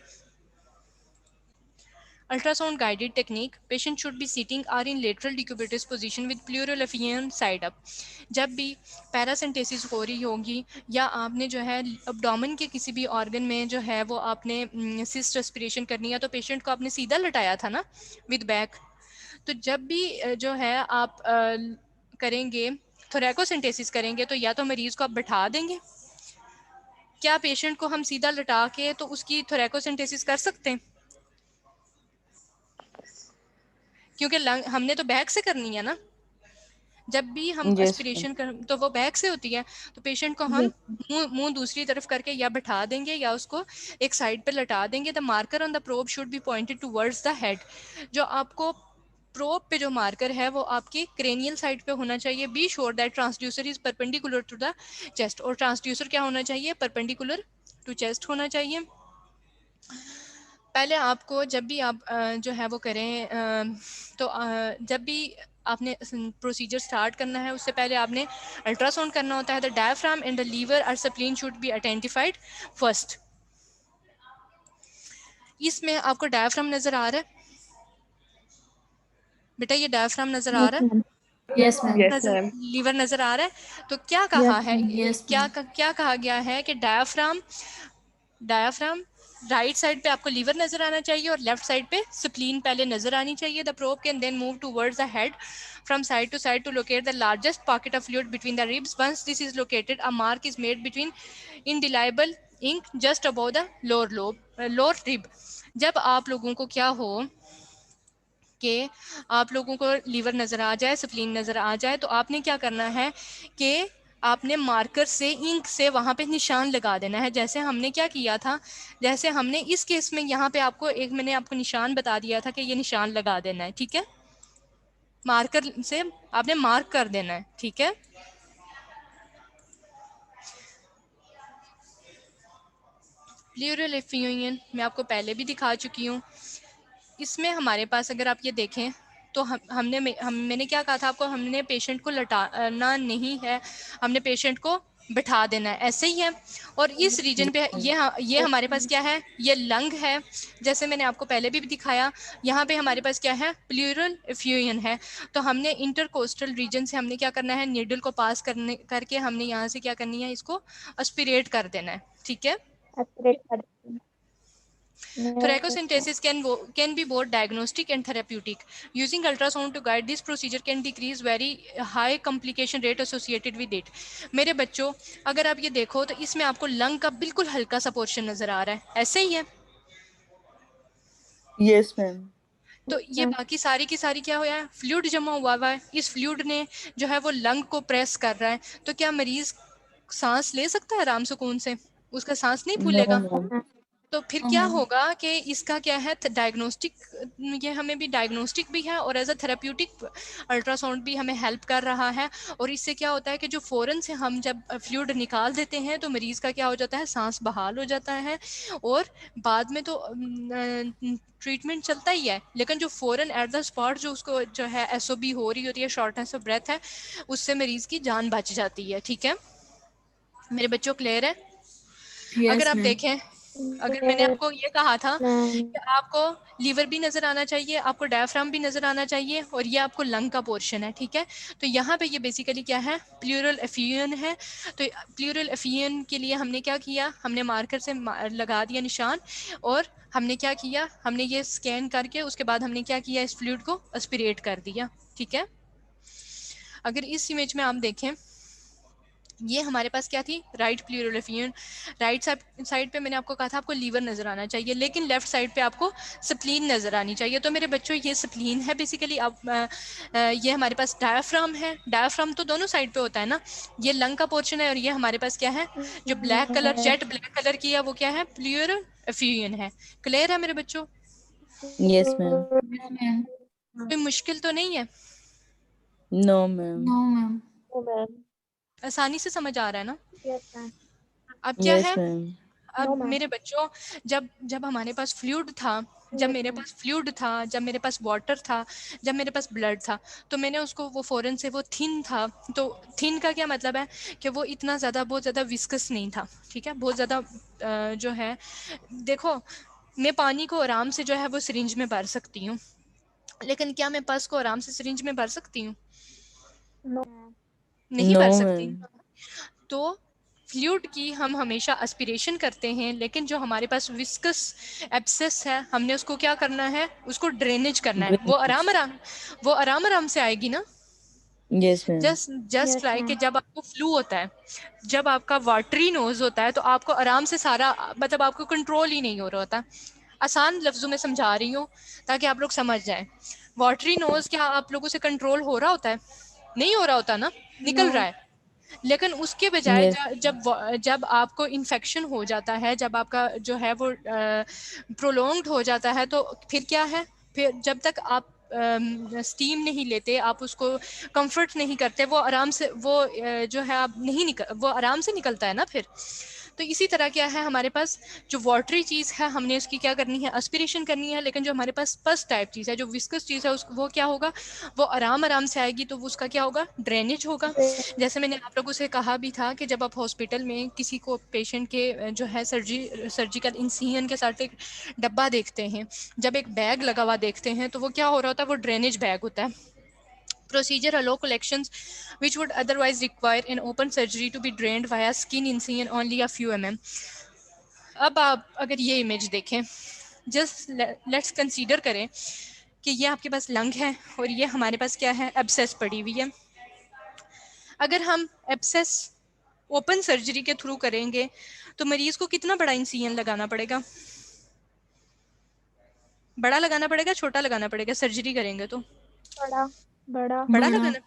Ultrasound guided technique. Patient should be sitting or in lateral decubitus position with pleural effusion side up. जब भी पैरासिंथेसिस हो रही होगी या आपने जो है abdomen के किसी भी ऑर्गन में जो है वो आपने सिस्ट रेस्पिरेशन करनी है तो पेशेंट को आपने सीधा लटाया था ना विद बैक। तो जब भी जो है आप करेंगे थोरैकोसिंथेसिस करेंगे तो या तो मरीज को आप बैठा देंगे, क्या पेशेंट को हम सीधा लटा के तो उसकी थोरैकोसिंथेसिस कर सकते हैं? क्योंकि हमने तो बैक से करनी है ना। जब भी हम Yes, ma'am. एस्पिरेशन कर तो वो बैक से होती है, तो पेशेंट को हम मुंह दूसरी तरफ करके या बैठा देंगे या उसको एक साइड पे लटा देंगे। The marker on the probe should be pointed towards the head. जो आपको प्रोब पे जो मार्कर है वो आपकी क्रेनियल साइड पे होना चाहिए। Be sure that transducer is perpendicular to the chest. और ट्रांसड्यूसर क्या होना चाहिए? परपेंडिकुलर टू चेस्ट होना चाहिए। पहले आपको जब भी आप जो है वो करें तो जब भी आपने प्रोसीजर स्टार्ट करना है उससे पहले आपने अल्ट्रासाउंड करना होता है। The diaphragm and the liver और spleen should be identified first. इसमें आपको डायफ्राम नजर आ रहा है बेटा? ये डायफ्राम नजर आ रहा है? Yes ma'am. Yes, ma'am. Liver नजर आ रहा है? तो क्या कहा है, यस क्या कहा गया है कि डायफ्राम राइट साइड पे आपको लीवर नजर आना चाहिए और लेफ्ट साइड पे स्प्लीन पहले नजर आनी चाहिए। The probe can then move towards the head from side to side to locate the largest pocket of fluid between the ribs. Once this is located, a mark is made between indelible ink just above the lower rib. जब आप लोगों को क्या हो कि आप लोगों को लीवर नजर आ जाए, स्प्लीन नजर आ जाए, तो आपने क्या करना है कि आपने मार्कर से इंक से वहां पे निशान लगा देना है। जैसे हमने क्या किया था, जैसे हमने इस केस में यहाँ पे आपको एक मैंने आपको निशान बता दिया था कि ये निशान लगा देना है, ठीक है? मार्कर से आपने मार्क कर देना है, ठीक है? प्लूरल एफिनियन मैं आपको पहले भी दिखा चुकी हूँ। इसमें हमारे पास अगर आप ये देखें तो मैंने क्या कहा था आपको, हमने पेशेंट को लटाना नहीं है, हमने पेशेंट को बिठा देना है, ऐसे ही है। और इस रीजन पे ये हमारे पास क्या है, ये लंग है, जैसे मैंने आपको पहले भी दिखाया। यहाँ पे हमारे पास क्या है, प्लूरल एफ्यूजन है। तो हमने इंटरकोस्टल रीजन से हमने क्या करना है, नीडल को पास करके हमने यहाँ से क्या करनी है, इसको एस्पिरेट कर देना है, ठीक है? Thoracocentesis can be both diagnostic and therapeutic. Using ultrasound to guide this procedure can decrease very high complication rate associated with it. मेरे बच्चों, अगर आप ये देखो तो इसमें आपको लंग का बिल्कुल हल्का सा पोर्शन नजर आ रहा है, ऐसे ही है? Yes, ma'am. तो ये बाकी सारी की सारी क्या हुआ है, फ्लूइड जमा हुआ है। इस फ्लूइड ने जो है वो लंग को प्रेस कर रहा है। तो क्या मरीज सांस ले सकता है आराम सुकून से? उसका सांस नहीं No, फूलेगा। ma'am. तो फिर क्या होगा कि इसका क्या है, डायग्नोस्टिक, ये हमें भी डायग्नोस्टिक भी है और एज अ थेराप्यूटिक अल्ट्रासाउंड भी हमें हेल्प कर रहा है। और इससे क्या होता है कि जो फ़ौरन से हम जब फ्लूइड निकाल देते हैं तो मरीज़ का क्या हो जाता है, सांस बहाल हो जाता है। और बाद में तो ट्रीटमेंट चलता ही है, लेकिन जो फ़ौरन एट द स्पॉट जो उसको जो है एसओबी हो रही होती है, शॉर्टनेस ऑफ ब्रेथ है, उससे मरीज़ की जान बच जाती है, ठीक है? मेरे बच्चों क्लियर है? अगर Yes, आप ma'am. देखें, अगर मैंने आपको ये कहा था कि आपको लीवर भी नजर आना चाहिए, आपको डायफ्राम भी नजर आना चाहिए और ये आपको लंग का पोर्शन है, ठीक है? तो यहाँ पे ये बेसिकली क्या है, प्लूरल एफियन है। तो प्लूरल एफियन के लिए हमने क्या किया, हमने मार्कर से लगा दिया निशान और हमने क्या किया, हमने ये स्कैन करके उसके बाद हमने क्या किया, इस फ्लूइड को एस्पिरेट कर दिया, ठीक है? अगर इस इमेज में आप देखें, ये हमारे पास क्या थी, right pleural effusion. Right side पे मैंने आपको कहा था आपको लीवर नजर आना चाहिए, लेकिन लेफ्ट साइड पे आपको स्प्लीन नजर आनी चाहिए। तो मेरे बच्चों ये स्प्लीन है बेसिकली। अब ये हमारे पास डायफ्राम है। डायफ्राम तो दोनों साइड पे होता है ना, ये लंग का पोर्शन है और ये हमारे पास क्या है, जो black colour, jet black colour की है, वो क्या है, प्लूरल एफियन है। क्लियर है मेरे बच्चों? Yes, ma'am. कोई मुश्किल तो नहीं है? No, ma'am. आसानी से समझ आ रहा है ना? अब क्या Yes, है, ma'am. अब मेरे बच्चों, जब जब हमारे पास फ्लूइड था, जब मेरे पास फ्लूइड था, जब मेरे पास वाटर था, जब मेरे पास ब्लड था, तो मैंने उसको वो फ़ौरन से, वो थिन था। तो थिन का क्या मतलब है कि वो इतना ज़्यादा, बहुत ज़्यादा विस्कस नहीं था, ठीक है? बहुत ज़्यादा जो है, देखो, मैं पानी को आराम से जो है वो सिरिंज में भर सकती हूँ, लेकिन क्या मैं पस को आराम से सिरिंज में भर सकती हूँ? नहीं भर No, सकती। ma'am. तो फ्लूइड की हम हमेशा एस्पिरेशन करते हैं, लेकिन जो हमारे पास विस्कस एब्सेस है, हमने उसको क्या करना है, उसको ड्रेनेज करना है। Drainage. वो आराम आराम से आएगी ना। Yes, ma'am. जस्ट लाइक कि जब आपको फ्लू होता है, जब आपका वाटरी नोज होता है, तो आपको आराम से सारा, मतलब आपको कंट्रोल ही नहीं हो रहा होता। आसान लफ्जों में समझा रही हूँ ताकि आप लोग समझ जाएं। वाटरी नोज क्या आप लोगों से कंट्रोल हो रहा होता है? नहीं हो रहा होता ना, निकल नो। रहा है। लेकिन उसके बजाय Yes. जब आपको इन्फेक्शन हो जाता है, जब आपका जो है वो प्रोलॉन्ग्ड हो जाता है, तो फिर क्या है, फिर जब तक आप स्टीम नहीं लेते, आप उसको कंफर्ट नहीं करते, वो आराम से वो जो है आप नहीं निकल, वो आराम से निकलता है ना फिर। तो इसी तरह क्या है, हमारे पास जो वाटरी चीज़ है हमने उसकी क्या करनी है, एस्पिरेशन करनी है। लेकिन जो हमारे पास पस टाइप चीज़ है, जो विस्कस चीज़ है, वो क्या होगा, वो आराम आराम से आएगी, तो वो उसका क्या होगा, ड्रेनेज होगा। जैसे मैंने आप लोगों से कहा भी था कि जब आप हॉस्पिटल में किसी को पेशेंट के जो है सर्जिकल इंसिजन के साथ एक डब्बा देखते हैं, जब एक बैग लगा हुआ देखते हैं, तो वो क्या हो रहा होता है, वो ड्रेनेज बैग होता है। Procedure allow collections which would otherwise require an open surgery to be drained via skin incision only a few mm. अब आप अगर ये इमेज देखें, जस्ट लेट्स कंसीडर करें कि ये आपके पास लंग है और ये हमारे पास क्या है, एब्सेस पड़ी हुई है। अगर हम एब्सेस ओपन सर्जरी के थ्रू करेंगे तो मरीज को कितना बड़ा इंसिजन लगाना पड़ेगा, बड़ा लगाना पड़ेगा, छोटा लगाना पड़ेगा, सर्जरी करेंगे तो बड़ा। बड़ा। बड़ा लगाना।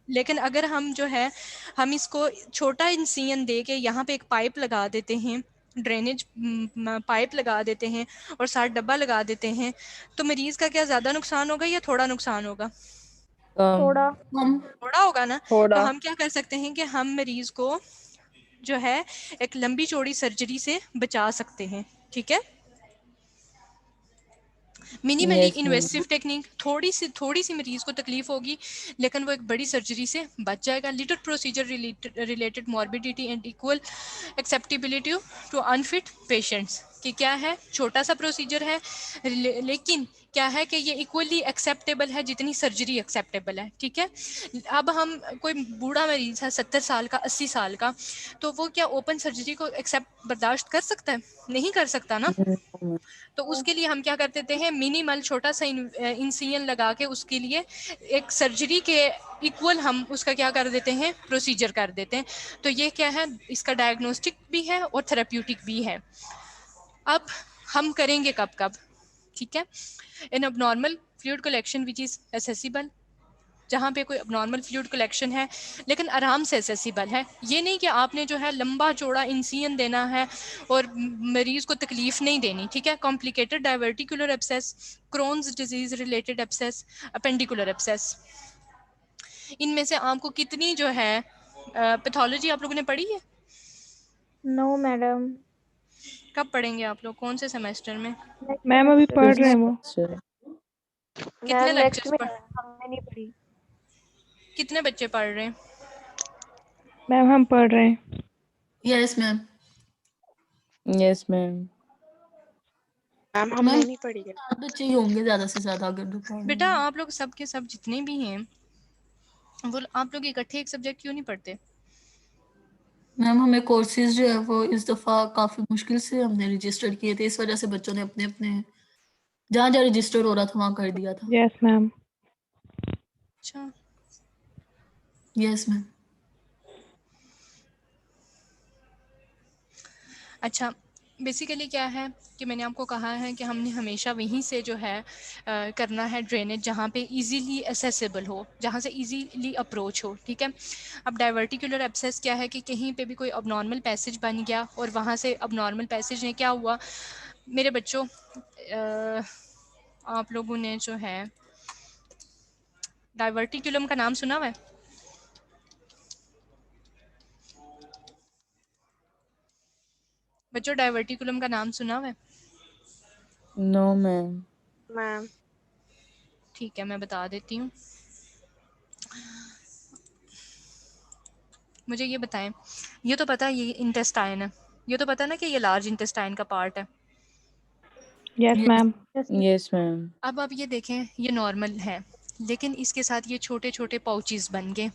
लेकिन अगर हम जो है, हम इसको छोटा इंसिजन दे के यहाँ पे एक पाइप लगा देते हैं, ड्रेनेज पाइप लगा देते हैं और साथ डब्बा लगा देते हैं, तो मरीज का क्या ज़्यादा नुकसान होगा या थोड़ा नुकसान होगा? थोड़ा। थोड़ा होगा ना। तो थोड़ा। हम क्या कर सकते हैं कि हम मरीज को जो है एक लंबी चौड़ी सर्जरी से बचा सकते हैं, ठीक है। Minimally Yes, ma'am. Invasive technique, थोड़ी सी मरीज को तकलीफ होगी, लेकिन वो एक बड़ी सर्जरी से बच जाएगा। Little procedure related morbidity and equal acceptability to unfit patients, कि क्या है, छोटा सा प्रोसीजर है, लेकिन क्या है कि ये इक्वली एक्सेप्टेबल है जितनी सर्जरी एक्सेप्टेबल है, ठीक है। अब हम कोई बूढ़ा मरीज है 70 साल का, 80 साल का, तो वो क्या ओपन सर्जरी को एक्सेप्ट बर्दाश्त कर सकता है? नहीं कर सकता ना। No. तो उसके लिए हम क्या कर देते हैं, मिनिमल छोटा सा इंसिजन लगा के उसके लिए एक सर्जरी के इक्वल हम उसका क्या कर देते हैं, प्रोसीजर कर देते हैं। तो ये क्या है, इसका डायग्नोस्टिक भी है और थेरेप्यूटिक भी है। अब हम करेंगे कब कब, ठीक है। इन abnormal fluid collection which is accessible, जहाँ पे कोई abnormal fluid collection है लेकिन आराम से accessible है। ये नहीं कि आपने जो है लंबा चौड़ा इंसिजन देना है और मरीज को तकलीफ नहीं देनी, ठीक है। Complicated diverticular abscess, Crohn's disease related abscess, appendicular abscess, इनमें से आपको कितनी जो है पैथोलॉजी आप लोगों ने पढ़ी है? No madam. कब पढ़ेंगे आप लोग, कौन से सेमेस्टर में? मैम अभी पढ़ This रहे हैं वो। semester. कितने मैम नेक्स्ट लेक्चर्स में पढ़, हमने नहीं पढ़ी। कितने बच्चे पढ़ रहे हैं? मैम हम पढ़ रहे हैं। Yes ma'am. Yes, ma'am. Ma'am हमने नहीं पढ़ी है। 7 बच्चे ही होंगे ज्यादा से ज्यादा अगर दोपहर बेटा आप लोग सब के सब जितने भी हैं वो आप लोग इकट्ठे एक सब्जेक्ट क्यों नहीं पढ़ते? मैम हमें कोर्सेज जो है वो इस दफा काफी मुश्किल से हमने रजिस्टर किए थे, इस वजह से बच्चों ने अपने अपने जहाँ जहाँ रजिस्टर हो रहा था वहाँ कर दिया था। Yes ma'am. अच्छा, यस मैम। अच्छा। बेसिकली क्या है कि मैंने आपको कहा है कि हमने हमेशा वहीं से जो है करना है ड्रेनेज, जहाँ पे इजीली एसेसिबल हो, जहाँ से इजीली अप्रोच हो, ठीक है। अब डाइवर्टिकुलर एब्सेस क्या है कि कहीं पे भी कोई अबनॉर्मल पैसेज बन गया और वहाँ से अबनॉर्मल पैसेज ने क्या हुआ, मेरे बच्चों आप लोगों ने जो है डाइवर्टिकुलम का नाम सुना हुआ है? बच्चों डाइवर्टिकुलम का नाम सुना हुआ है? No, ma'am. मैम ठीक है, मैं बता देती हूँ। मुझे ये बताएं, ये तो पता है ये इंटेस्टाइन है, ये तो पता है ना कि ये लार्ज इंटेस्टाइन का पार्ट है। Yes ma'am. Yes, ma'am. अब आप ये देखें, ये नॉर्मल है, लेकिन इसके साथ ये छोटे छोटे पाउचेस बन गए।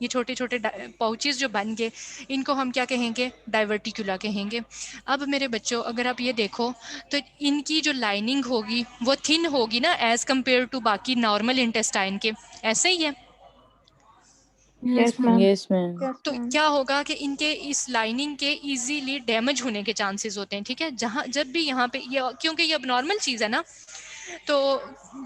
ये छोटे छोटे पाउचेस जो बन गए, इनको हम क्या कहेंगे, डाइवर्टिकुला कहेंगे। अब मेरे बच्चों अगर आप ये देखो तो इनकी जो लाइनिंग होगी वो थिन होगी ना एज कम्पेयर टू बाकी नॉर्मल इंटेस्टाइन के, ऐसे ही है। Yes ma'am. Yes, ma'am. तो क्या होगा कि इनके इस लाइनिंग के इजीली डैमेज होने के चांसेस होते हैं, ठीक है। जहाँ जब भी यहाँ पे ये, क्योंकि ये अब नॉर्मल चीज़ है ना, तो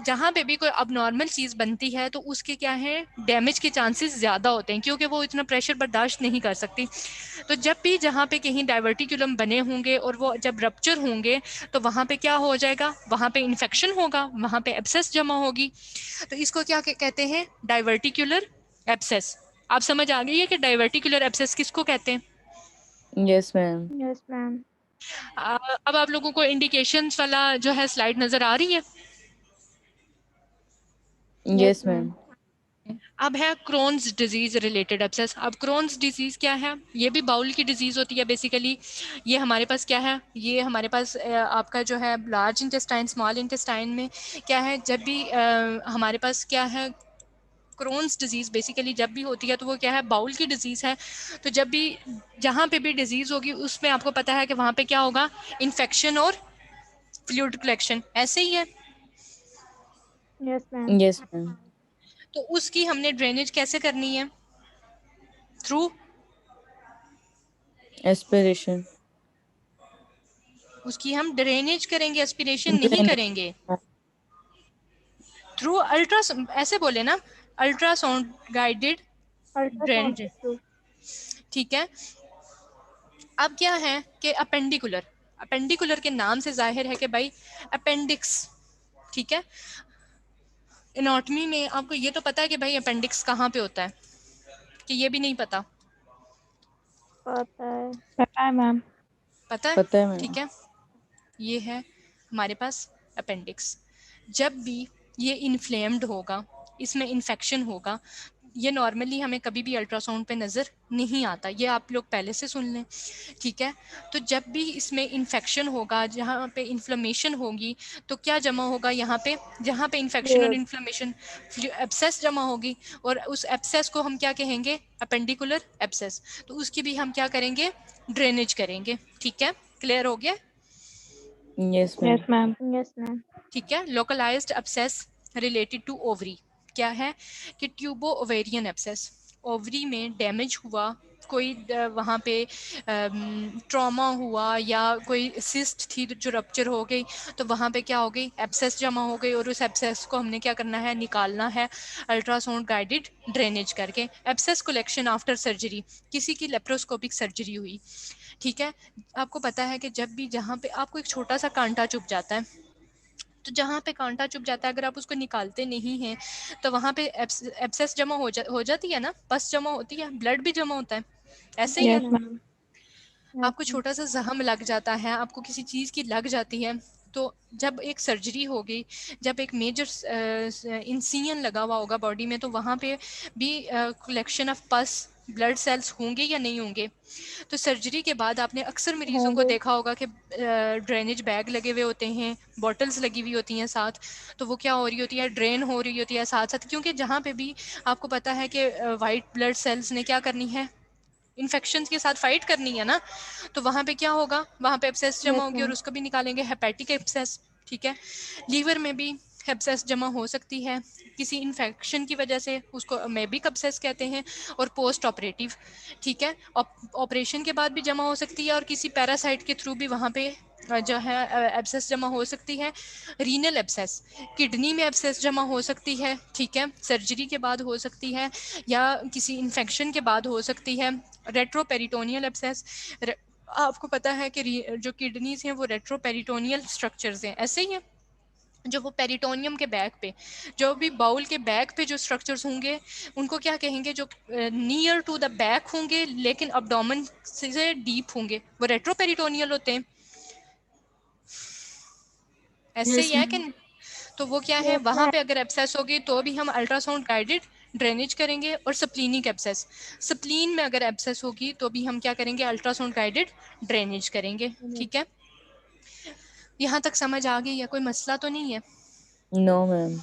जहाँ पे भी कोई अबनॉर्मल चीज़ बनती है तो उसके क्या है, डैमेज के चांसेस ज़्यादा होते हैं, क्योंकि वो इतना प्रेशर बर्दाश्त नहीं कर सकती। तो जब भी जहाँ पे कहीं डाइवर्टिकुलम बने होंगे और वो जब रप्चर होंगे तो वहाँ पे क्या हो जाएगा, वहाँ पे इन्फेक्शन होगा, वहाँ पे एब्सेस जमा होगी। तो इसको क्या कहते हैं, डाइवर्टिकुलर एब्सेस। आप समझ आ गई है कि डाइवर्टिकुलर एब्सेस किसको कहते हैं? Yes ma'am. Yes ma'am. अब आप लोगों को इंडिकेशंस वाला जो है स्लाइड नजर आ रही है? Yes ma'am. अब है क्रोन्स डिजीज रिलेटेड एब्सेस। अब क्रोन्स डिजीज क्या है, ये भी बाउल की डिजीज होती है बेसिकली। ये हमारे पास क्या है, ये हमारे पास आपका जो है लार्ज इंटेस्टाइन स्मॉल इंटेस्टाइन में क्या है, जब भी हमारे पास क्या है क्रोन्स डिजीज बेसिकली जब भी होती है तो वो क्या है, बाउल की डिजीज है। तो जब भी जहाँ पे भी डिजीज होगी उसमें आपको पता है कि वहाँ पे क्या होगा, इन्फेक्शन और फ्लूइड कलेक्शन, ऐसे ही है। Yes ma'am. Yes ma'am. तो उसकी हमने ड्रेनेज कैसे करनी है, थ्रू एस्पिरेशन। उसकी हम ड्रेनेज करेंगे, एस्पिरेशन नहीं करेंगे। थ्रू अल्ट्रासाउंड, ऐसे बोले ना, अल्ट्रासाउंड गाइडेड अल्ट्रासाउंड के ड्रेनेज। थ्रू। ठीक है। अब क्या है कि अपेंडिकुलर, अपेंडिकुलर के नाम से जाहिर है कि भाई अपेंडिक्स, ठीक है। एनाटॉमी में आपको ये तो पता है कि भाई अपेंडिक्स कहाँ पे होता है, कि ये भी नहीं पता? पता है मैम। पता है, पता है मैम। ठीक है। ये है हमारे पास अपेंडिक्स। जब भी ये इन्फ्लेम्ड होगा, इसमें इन्फेक्शन होगा, ये नॉर्मली हमें कभी भी अल्ट्रासाउंड पे नज़र नहीं आता, ये आप लोग पहले से सुन लें, ठीक है। तो जब भी इसमें इन्फेक्शन होगा, जहाँ पे इन्फ्लेमेशन होगी, तो क्या जमा होगा यहाँ पे, जहाँ पे इन्फेक्शन और इन्फ्लेमेशन, एब्सेस जमा होगी, और उस एब्सेस को हम क्या कहेंगे, अपेंडिकुलर एब्सेस। तो उसकी भी हम क्या करेंगे, ड्रेनेज करेंगे, ठीक है। क्लियर हो गया? Yes ma'am. Yes ma'am. Yes ma'am. ठीक है। Localised abscess related to ovary क्या है कि ट्यूबो ओवेरियन एब्सेस, ओवरी में डैमेज हुआ, कोई वहाँ पे ट्रॉमा हुआ या कोई सिस्ट थी जो रप्चर हो गई, तो वहाँ पे क्या हो गई, एब्सेस जमा हो गई, और उस एब्सेस को हमने क्या करना है, निकालना है अल्ट्रासाउंड गाइडेड ड्रेनेज करके। एब्सेस कलेक्शन आफ्टर सर्जरी, किसी की लेप्रोस्कोपिक सर्जरी हुई, ठीक है। आपको पता है कि जब भी जहाँ पे आपको एक छोटा सा कांटा चुभ जाता है, तो जहाँ पे कांटा चुभ जाता है अगर आप उसको निकालते नहीं हैं तो वहाँ पे एब्सेस जमा हो जाती है ना, पस जमा होती है, ब्लड भी जमा होता है, ऐसे ही है। Yes ma'am. आपको छोटा सा जख्म लग जाता है, आपको किसी चीज़ की लग जाती है, तो जब एक सर्जरी होगी, जब एक मेजर इंसिजन लगा हुआ होगा बॉडी में, तो वहाँ पे भी कलेक्शन ऑफ पस ब्लड सेल्स होंगे या नहीं होंगे। तो सर्जरी के बाद आपने अक्सर मरीजों को होंगे। देखा होगा कि ड्रेनेज बैग लगे हुए होते हैं, बॉटल्स लगी हुई होती हैं साथ, तो वो क्या हो रही होती है, ड्रेन हो रही होती है साथ साथ, क्योंकि जहाँ पे भी आपको पता है कि वाइट ब्लड सेल्स ने क्या करनी है, इन्फेक्शन के साथ फाइट करनी है ना, तो वहाँ पे क्या होगा, वहाँ पे एब्सेस जमा यस होगी और मैम। उसको भी निकालेंगे, हेपेटिक एब्सेस, ठीक है। लीवर में भी एब्सेस जमा हो सकती है किसी इन्फेक्शन की वजह से, उसको मेबिक एब्सेस कहते हैं, और पोस्ट ऑपरेटिव, ठीक है। ऑपरेशन के बाद भी जमा हो सकती है और किसी पैरासाइट के थ्रू भी वहाँ पे जो है एब्सेस जमा हो सकती है। रीनल एब्सेस, किडनी में एब्सेस जमा हो सकती है, ठीक है, सर्जरी के बाद हो सकती है या किसी इन्फेक्शन के बाद हो सकती है। रेट्रोपेरिटोनियल एब्सेस, आपको पता है कि जो किडनीज हैं वो रेट्रोपेरिटोनियल स्ट्रक्चर्स हैं, ऐसे ही है। जो वो पेरिटोनियम के बैक पे, जो भी बाउल के बैक पे जो स्ट्रक्चर्स होंगे उनको क्या कहेंगे, जो नियर टू द बैक होंगे लेकिन अब्डोमेन से डीप होंगे, वो रेट्रोपेरिटोनियल होते हैं, ऐसे ही यस है कि मैम। नहीं? तो वो क्या है, यस वहाँ मैम। पे अगर एब्सेस होगी तो भी हम अल्ट्रासाउंड गाइडेड ड्रेनेज करेंगे। और स्प्लीनिक एब्सेस, स्प्लीन में अगर एब्सेस होगी तो भी हम क्या करेंगे, अल्ट्रासाउंड गाइडेड ड्रेनेज करेंगे, ठीक है। यहाँ तक समझ आ गई है, कोई मसला तो नहीं है? No ma'am.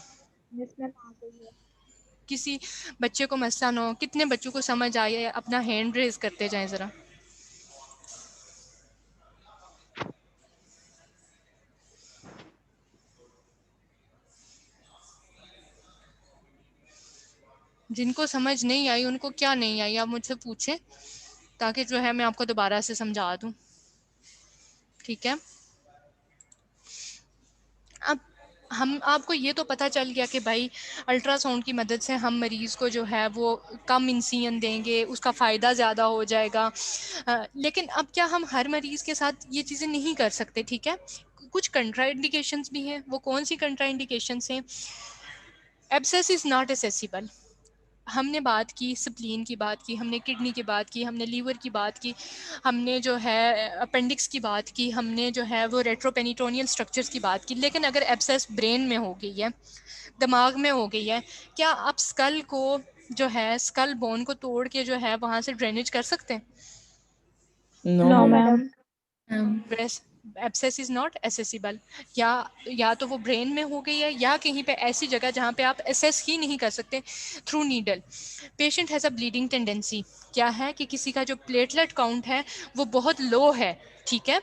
यस मैम, आ गई है। किसी बच्चे को मसला ना हो, कितने बच्चों को समझ आई है, अपना हैंड रेज करते जाएं ज़रा। जिनको समझ नहीं आई उनको क्या नहीं आई, आप मुझसे पूछें ताकि जो है मैं आपको दोबारा से समझा दूं, ठीक है। अब हम आपको ये तो पता चल गया कि भाई अल्ट्रासाउंड की मदद से हम मरीज़ को जो है वो कम इंसिजन देंगे, उसका फ़ायदा ज़्यादा हो जाएगा। लेकिन अब क्या हम हर मरीज़ के साथ ये चीज़ें नहीं कर सकते, ठीक है? कुछ कंट्राइंडिकेशंस भी हैं। वो कौन सी कंट्राइंडिकेशंस हैं? Abscess is not accessible. हमने बात की, स्प्लीन की बात की, हमने किडनी की बात की, हमने लीवर की बात की, हमने जो है अपेंडिक्स की बात की, हमने जो है वो रेट्रोपेनिटोनियल स्ट्रक्चर्स की बात की। लेकिन अगर एब्सेस ब्रेन में हो गई है, दिमाग में हो गई है, क्या आप स्कल को जो है स्कल बोन को तोड़ के जो है वहाँ से ड्रेनेज कर सकते हैं? No no ma'am. Ma'am. Breast abscess is not accessible. या तो वो ब्रेन में हो गई है या कहीं पे ऐसी जगह जहाँ पे आप एसेस ही नहीं कर सकते through needle. Patient has a bleeding tendency. क्या है कि किसी का जो प्लेटलेट काउंट है वो बहुत लो है, ठीक है,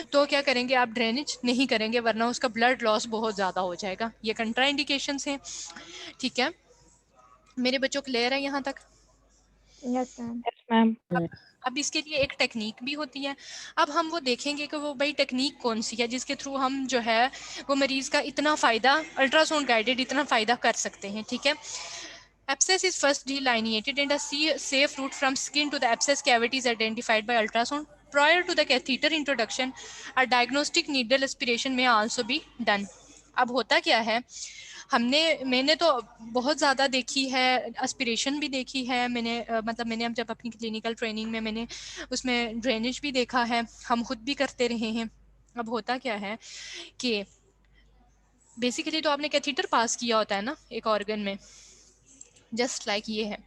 तो क्या करेंगे आप? ड्रेनेज नहीं करेंगे, वरना उसका ब्लड लॉस बहुत ज़्यादा हो जाएगा। ये कंट्राइंडिकेशंस हैं, ठीक है। मेरे बच्चों क्लियर है यहाँ तक? Yes ma'am. Yes ma'am. अब इसके लिए एक टेक्निक भी होती है। अब हम वो देखेंगे कि वो भाई टेक्निक कौन सी है जिसके थ्रू हम जो है वो मरीज़ का इतना फ़ायदा अल्ट्रासाउंड गाइडेड इतना फ़ायदा कर सकते हैं, ठीक है। Abscess is first delineated and a safe route from skin to the abscess cavity is identified by ultrasound. Prior to the catheter introduction, a diagnostic needle aspiration may also be done. अब होता क्या है, मैंने तो बहुत ज़्यादा देखी है, एस्पिरेशन भी देखी है मैंने, मतलब मैंने अब जब अपनी क्लिनिकल ट्रेनिंग में मैंने उसमें ड्रेनेज भी देखा है, हम खुद भी करते रहे हैं। अब होता क्या है कि बेसिकली तो आपने कैथीटर पास किया होता है ना एक ऑर्गन में, जस्ट लाइक ये है।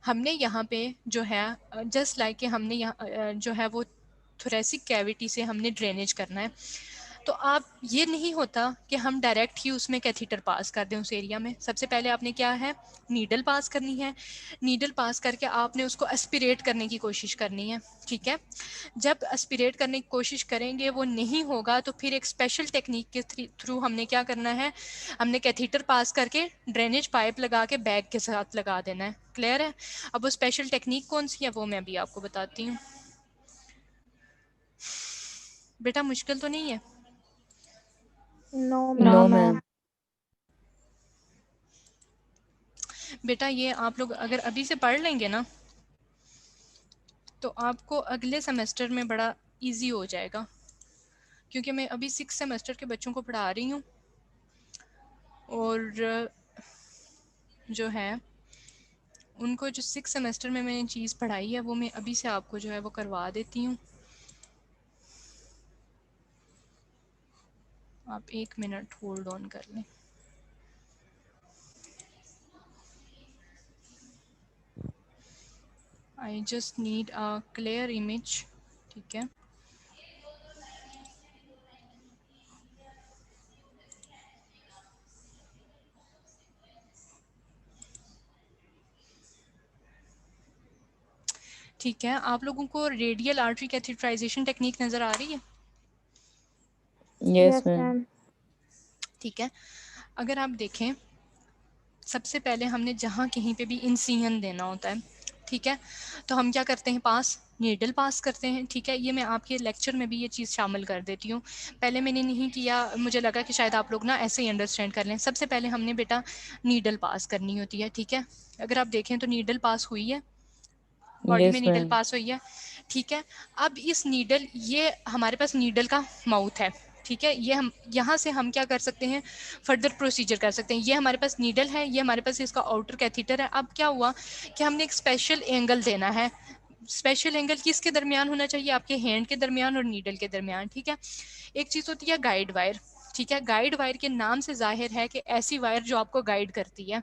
हमने यहाँ पे जो है जस्ट लाइक कि हमने यहाँ जो है वो थोरेसिक कैविटी से हमने ड्रेनेज करना है। तो आप ये नहीं होता कि हम डायरेक्ट ही उसमें कैथीटर पास कर दें उस एरिया में। सबसे पहले आपने क्या है, नीडल पास करनी है। नीडल पास करके आपने उसको एस्पिरेट करने की कोशिश करनी है, ठीक है। जब एस्पिरेट करने की कोशिश करेंगे वो नहीं होगा तो फिर एक स्पेशल टेक्निक के थ्रू हमने क्या करना है, हमने कैथीटर पास करके ड्रेनेज पाइप लगा के बैग के साथ लगा देना है। क्लियर है? अब वो स्पेशल टेक्निक कौन सी है वो मैं अभी आपको बताती हूँ। बेटा मुश्किल तो नहीं है? No no ma'am. मैम। बेटा ये आप लोग अगर अभी से पढ़ लेंगे ना तो आपको अगले सेमेस्टर में बड़ा इजी हो जाएगा, क्योंकि मैं अभी 6 सेमेस्टर के बच्चों को पढ़ा रही हूँ और जो है उनको जो 6 सेमेस्टर में मैंने चीज़ पढ़ाई है वो मैं अभी से आपको जो है वो करवा देती हूँ। आप 1 मिनट होल्ड ऑन कर लें। I just need a clear image, ठीक है। ठीक है, आप लोगों को रेडियल आर्टरी कैथेटराइजेशन टेक्निक नज़र आ रही है? Yes yes ma'am. मैम। ठीक है, अगर आप देखें सबसे पहले हमने जहाँ कहीं पे भी इंसिजन देना होता है, ठीक है, तो हम क्या करते हैं, पास नीडल पास करते हैं, ठीक है। ये मैं आपके लेक्चर में भी ये चीज़ शामिल कर देती हूँ, पहले मैंने नहीं किया, मुझे लगा कि शायद आप लोग ना ऐसे ही अंडरस्टैंड कर लें। सबसे पहले हमने बेटा नीडल पास करनी होती है, ठीक है। अगर आप देखें तो नीडल पास हुई है, बॉडी में यस नीडल मैम। पास हुई है, ठीक है। अब इस नीडल, ये हमारे पास नीडल का माउथ है, ठीक है। ये हम यहाँ से हम क्या कर सकते हैं, फर्दर प्रोसीजर कर सकते हैं। ये हमारे पास नीडल है, ये हमारे पास इसका आउटर कैथीटर है। अब क्या हुआ कि हमने एक स्पेशल एंगल देना है। स्पेशल एंगल किसके दरमियान होना चाहिए, आपके हैंड के दरमियान और नीडल के दरमियान, ठीक है। एक चीज़ होती है गाइड वायर, ठीक है। गाइड वायर के नाम से जाहिर है कि ऐसी वायर जो आपको गाइड करती है।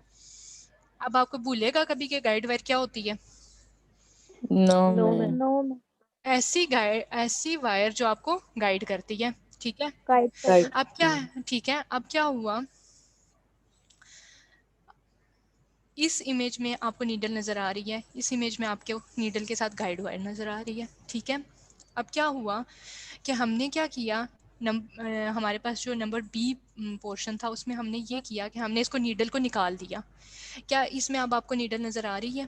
अब आपको भूलेगा कभी कि गाइड वायर क्या होती है? No no ma'am. मैम। ऐसी वायर जो आपको गाइड करती है, ठीक है। गाइड कर। राइट। अब क्या है, ठीक है, अब क्या हुआ, इस इमेज में आपको नीडल नज़र आ रही है, इस इमेज में आपके नीडल के साथ गाइड वायर नज़र आ रही है, ठीक है। अब क्या हुआ कि हमने क्या किया, हमारे पास जो नंबर बी पोर्शन था उसमें हमने ये किया कि हमने इसको नीडल को निकाल दिया। क्या इसमें अब आपको नीडल नज़र आ रही है?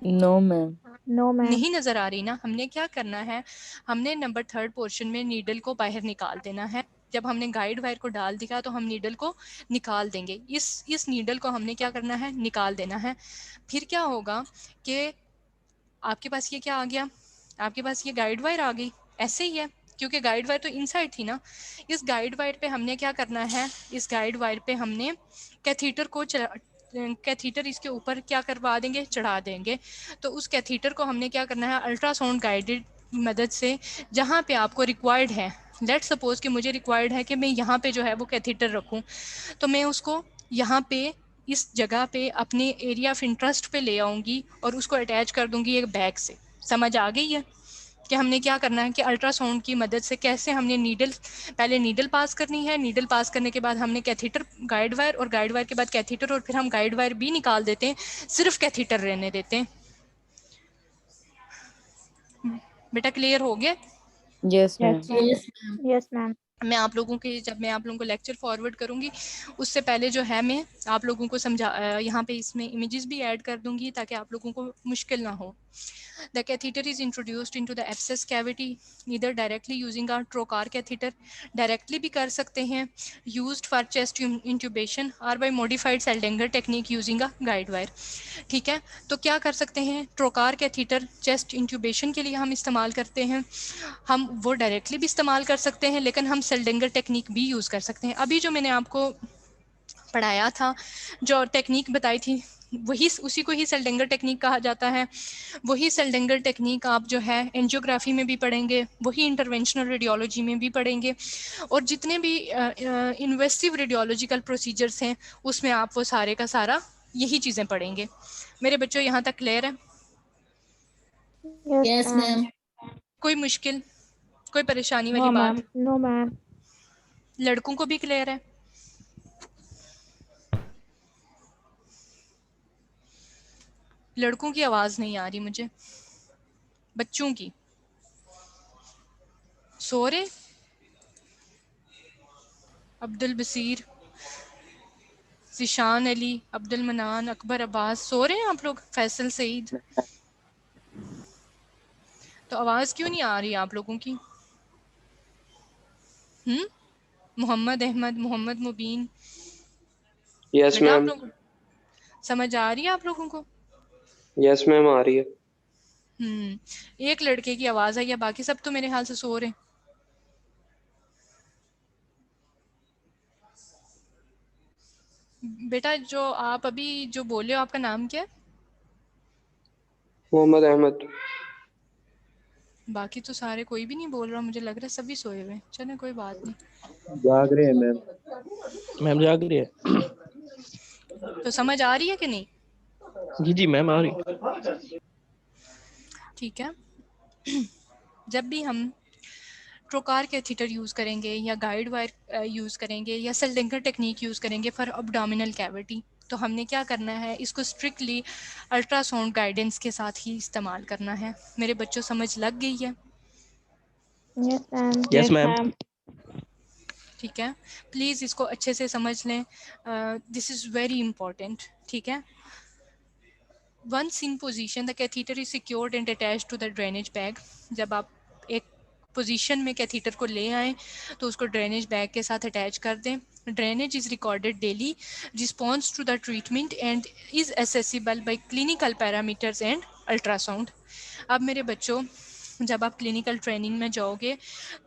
No ma'am. No ma'am. नहीं नज़र आ रही ना। हमने क्या करना है, हमने नंबर 3 पोर्शन में नीडल को बाहर निकाल देना है। जब हमने गाइड वायर को डाल दिया तो हम नीडल को निकाल देंगे, इस नीडल को हमने क्या करना है, निकाल देना है। फिर क्या होगा कि आपके पास ये क्या आ गया, आपके पास ये गाइड वायर आ गई, ऐसे ही है क्योंकि गाइड वायर तो इनसाइड थी ना। इस गाइड वायर पे हमने क्या करना है, इस गाइड वायर पे हमने कैथीटर को कैथीटर इसके ऊपर क्या करवा देंगे, चढ़ा देंगे। तो उस कैथीटर को हमने क्या करना है, अल्ट्रासाउंड गाइडेड मदद से जहाँ पे आपको रिक्वायर्ड है, लेट्स सपोज कि मुझे रिक्वायर्ड है कि मैं यहाँ पे जो है वो कैथीटर रखूँ, तो मैं उसको यहाँ पे इस जगह पे अपने एरिया ऑफ इंटरेस्ट पे ले आऊँगी और उसको अटैच कर दूँगी एक बैग से। समझ आ गई है कि हमने क्या करना है कि अल्ट्रासाउंड की मदद से कैसे हमने नीडल, पहले नीडल पास करनी है, नीडल पास करने के बाद हमने कैथीटर, गाइड वायर, और गाइड वायर के बाद कैथीटर, और फिर हम गाइड वायर भी निकाल देते हैं, सिर्फ कैथीटर रहने देते हैं। बेटा क्लियर हो गया? Yes ma'am. Yes ma'am, yes ma'am. Yes ma'am. मैं आप लोगों के, जब मैं आप लोगों को लेक्चर फॉरवर्ड करूंगी उससे पहले जो है मैं आप लोगों को यहाँ पे इसमें इमेजेस भी ऐड कर दूंगी ताकि आप लोगों को मुश्किल ना हो। The catheter is introduced into the abscess cavity either directly using a trocar catheter, directly भी कर सकते हैं, used for chest intubation or by modified Seldinger technique using a guide wire। ठीक है, तो क्या कर सकते हैं, ट्रोकार कैथीटर चेस्ट इंट्यूबेशन के लिए हम इस्तेमाल करते हैं, हम वो डायरेक्टली भी इस्तेमाल कर सकते हैं, लेकिन हम सेल्डिंगर टेक्निक भी यूज़ कर सकते हैं। अभी जो मैंने आपको पढ़ाया था, जो टेक्निक बताई थी, वही, उसी को ही सेल्डिंगर टेक्निक कहा जाता है। वही सेल्डिंगर टेक्निक आप जो है एंजियोग्राफी में भी पढ़ेंगे, वही इंटरवेंशनल रेडियोलॉजी में भी पढ़ेंगे, और जितने भी इन्वेस्टिव रेडियोलॉजिकल प्रोसीजर्स हैं उसमें आप वो सारे का सारा यही चीज़ें पढ़ेंगे। मेरे बच्चों यहाँ तक क्लियर है? Yes yes ma'am. मैम। कोई मुश्किल, कोई परेशानी वाली नो मैम, बात? No ma'am. लड़कों को भी क्लियर है? लड़कों की आवाज़ नहीं आ रही मुझे, बच्चों की। सो रहे? अब्दुल बसीर, जिशान अली, अब्दुल मनान, अकबर अब्बास, सो रहे हैं आप लोग? फैसल सईद, तो आवाज़ क्यों नहीं आ रही आप लोगों की? मोहम्मद अहमद, मोहम्मद मुबीन, यस बेटा आप मैम। लोग समझ आ रही है आप लोगों को? यस मैम आ रही है। एक लड़के की आवाज़ आई है, बाकी सब तो मेरे ख्याल से सो रहे हैं। बेटा जो आप अभी जो बोले हो, आपका नाम क्या है? मोहम्मद अहमद। बाकी तो सारे, कोई भी नहीं बोल रहा, मुझे लग रहा है सभी सोए हुए। चलें कोई बात नहीं। जाग रहे हैं मैम। मैम जाग रही है। तो समझ आ रही है कि नहीं? जी जी मैम आ रही है। ठीक है। जब भी हम ट्रोकार कैथीटर यूज़ करेंगे या गाइड वायर यूज़ करेंगे या सेल्डिंगर टेक्निक यूज़ करेंगे फॉर अब्डोमिनल कैविटी, तो हमने क्या करना है, इसको स्ट्रिक्टली अल्ट्रासाउंड गाइडेंस के साथ ही इस्तेमाल करना है। मेरे बच्चों समझ लग गई है? Yes ma'am. Yes ma'am. ठीक है, प्लीज़ इसको अच्छे से समझ लें, दिस इज़ वेरी इंपॉर्टेंट। ठीक है, once in position the catheter is secured and attached to the drainage bag. जब आप एक पोजीशन में कैथीटर को ले आएँ तो उसको ड्रेनेज बैग के साथ अटैच कर दें। Drainage is recorded daily, response to the treatment and is assessable by clinical parameters and ultrasound. अब मेरे बच्चों, जब आप क्लिनिकल ट्रेनिंग में जाओगे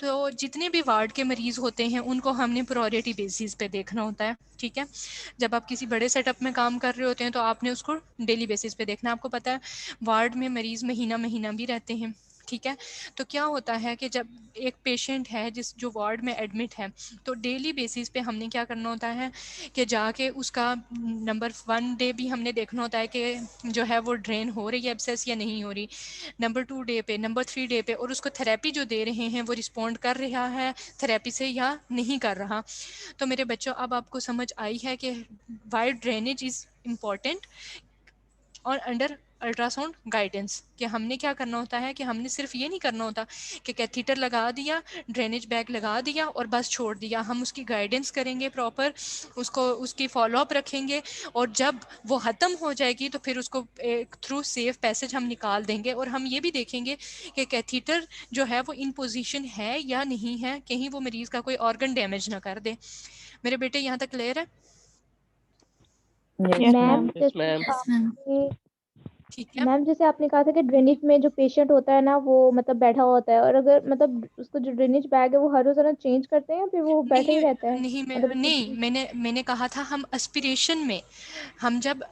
तो जितने भी वार्ड के मरीज़ होते हैं उनको हमने प्रायोरिटी बेसिस पे देखना होता है। ठीक है, जब आप किसी बड़े सेटअप में काम कर रहे होते हैं तो आपने उसको डेली बेसिस पे देखना है। आपको पता है वार्ड में मरीज़ महीना महीना भी रहते हैं। ठीक है, तो क्या होता है कि जब एक पेशेंट है जो वार्ड में एडमिट है, तो डेली बेसिस पे हमने क्या करना होता है कि जाके उसका नंबर 1 डे भी हमने देखना होता है कि जो है वो ड्रेन हो रही है एब्सेस या नहीं हो रही, नंबर 2 डे पे, नंबर 3 डे पे, और उसको थेरेपी जो दे रहे हैं वो रिस्पॉन्ड कर रहा है थेरेपी से या नहीं कर रहा। तो मेरे बच्चों अब आपको समझ आई है कि वाई ड्रेनेज इज़ इम्पॉर्टेंट और अंडर अल्ट्रासाउंड गाइडेंस कि हमने क्या करना होता है कि हमने सिर्फ ये नहीं करना होता कि कैथीटर लगा दिया, ड्रेनेज बैग लगा दिया और बस छोड़ दिया। हम उसकी गाइडेंस करेंगे प्रॉपर, उसको उसकी फॉलोअप रखेंगे, और जब वो ख़त्म हो जाएगी तो फिर उसको थ्रू सेफ पैसेज हम निकाल देंगे। और हम ये भी देखेंगे कि कैथीटर जो है वो इन पोजीशन है या नहीं है, कहीं वो मरीज़ का कोई ऑर्गन डैमेज ना कर दे। मेरे बेटे यहाँ तक क्लियर है? Yes ma'am ma'am. यस जैसे मैम। Yes ma'am. आपने ठीक है। मैम जैसे आपने कहा था कि ड्रेनेज में जो पेशेंट होता है ना वो मतलब बैठा होता है, और अगर मतलब उसको जो ड्रेनेज बैग है वो हर रोजाना चेंज करते हैं या फिर वो बैठा ही नहीं रहता है? नहीं मतलब नहीं, मैंने कहा था हम एस्पिरेशन में, हम जब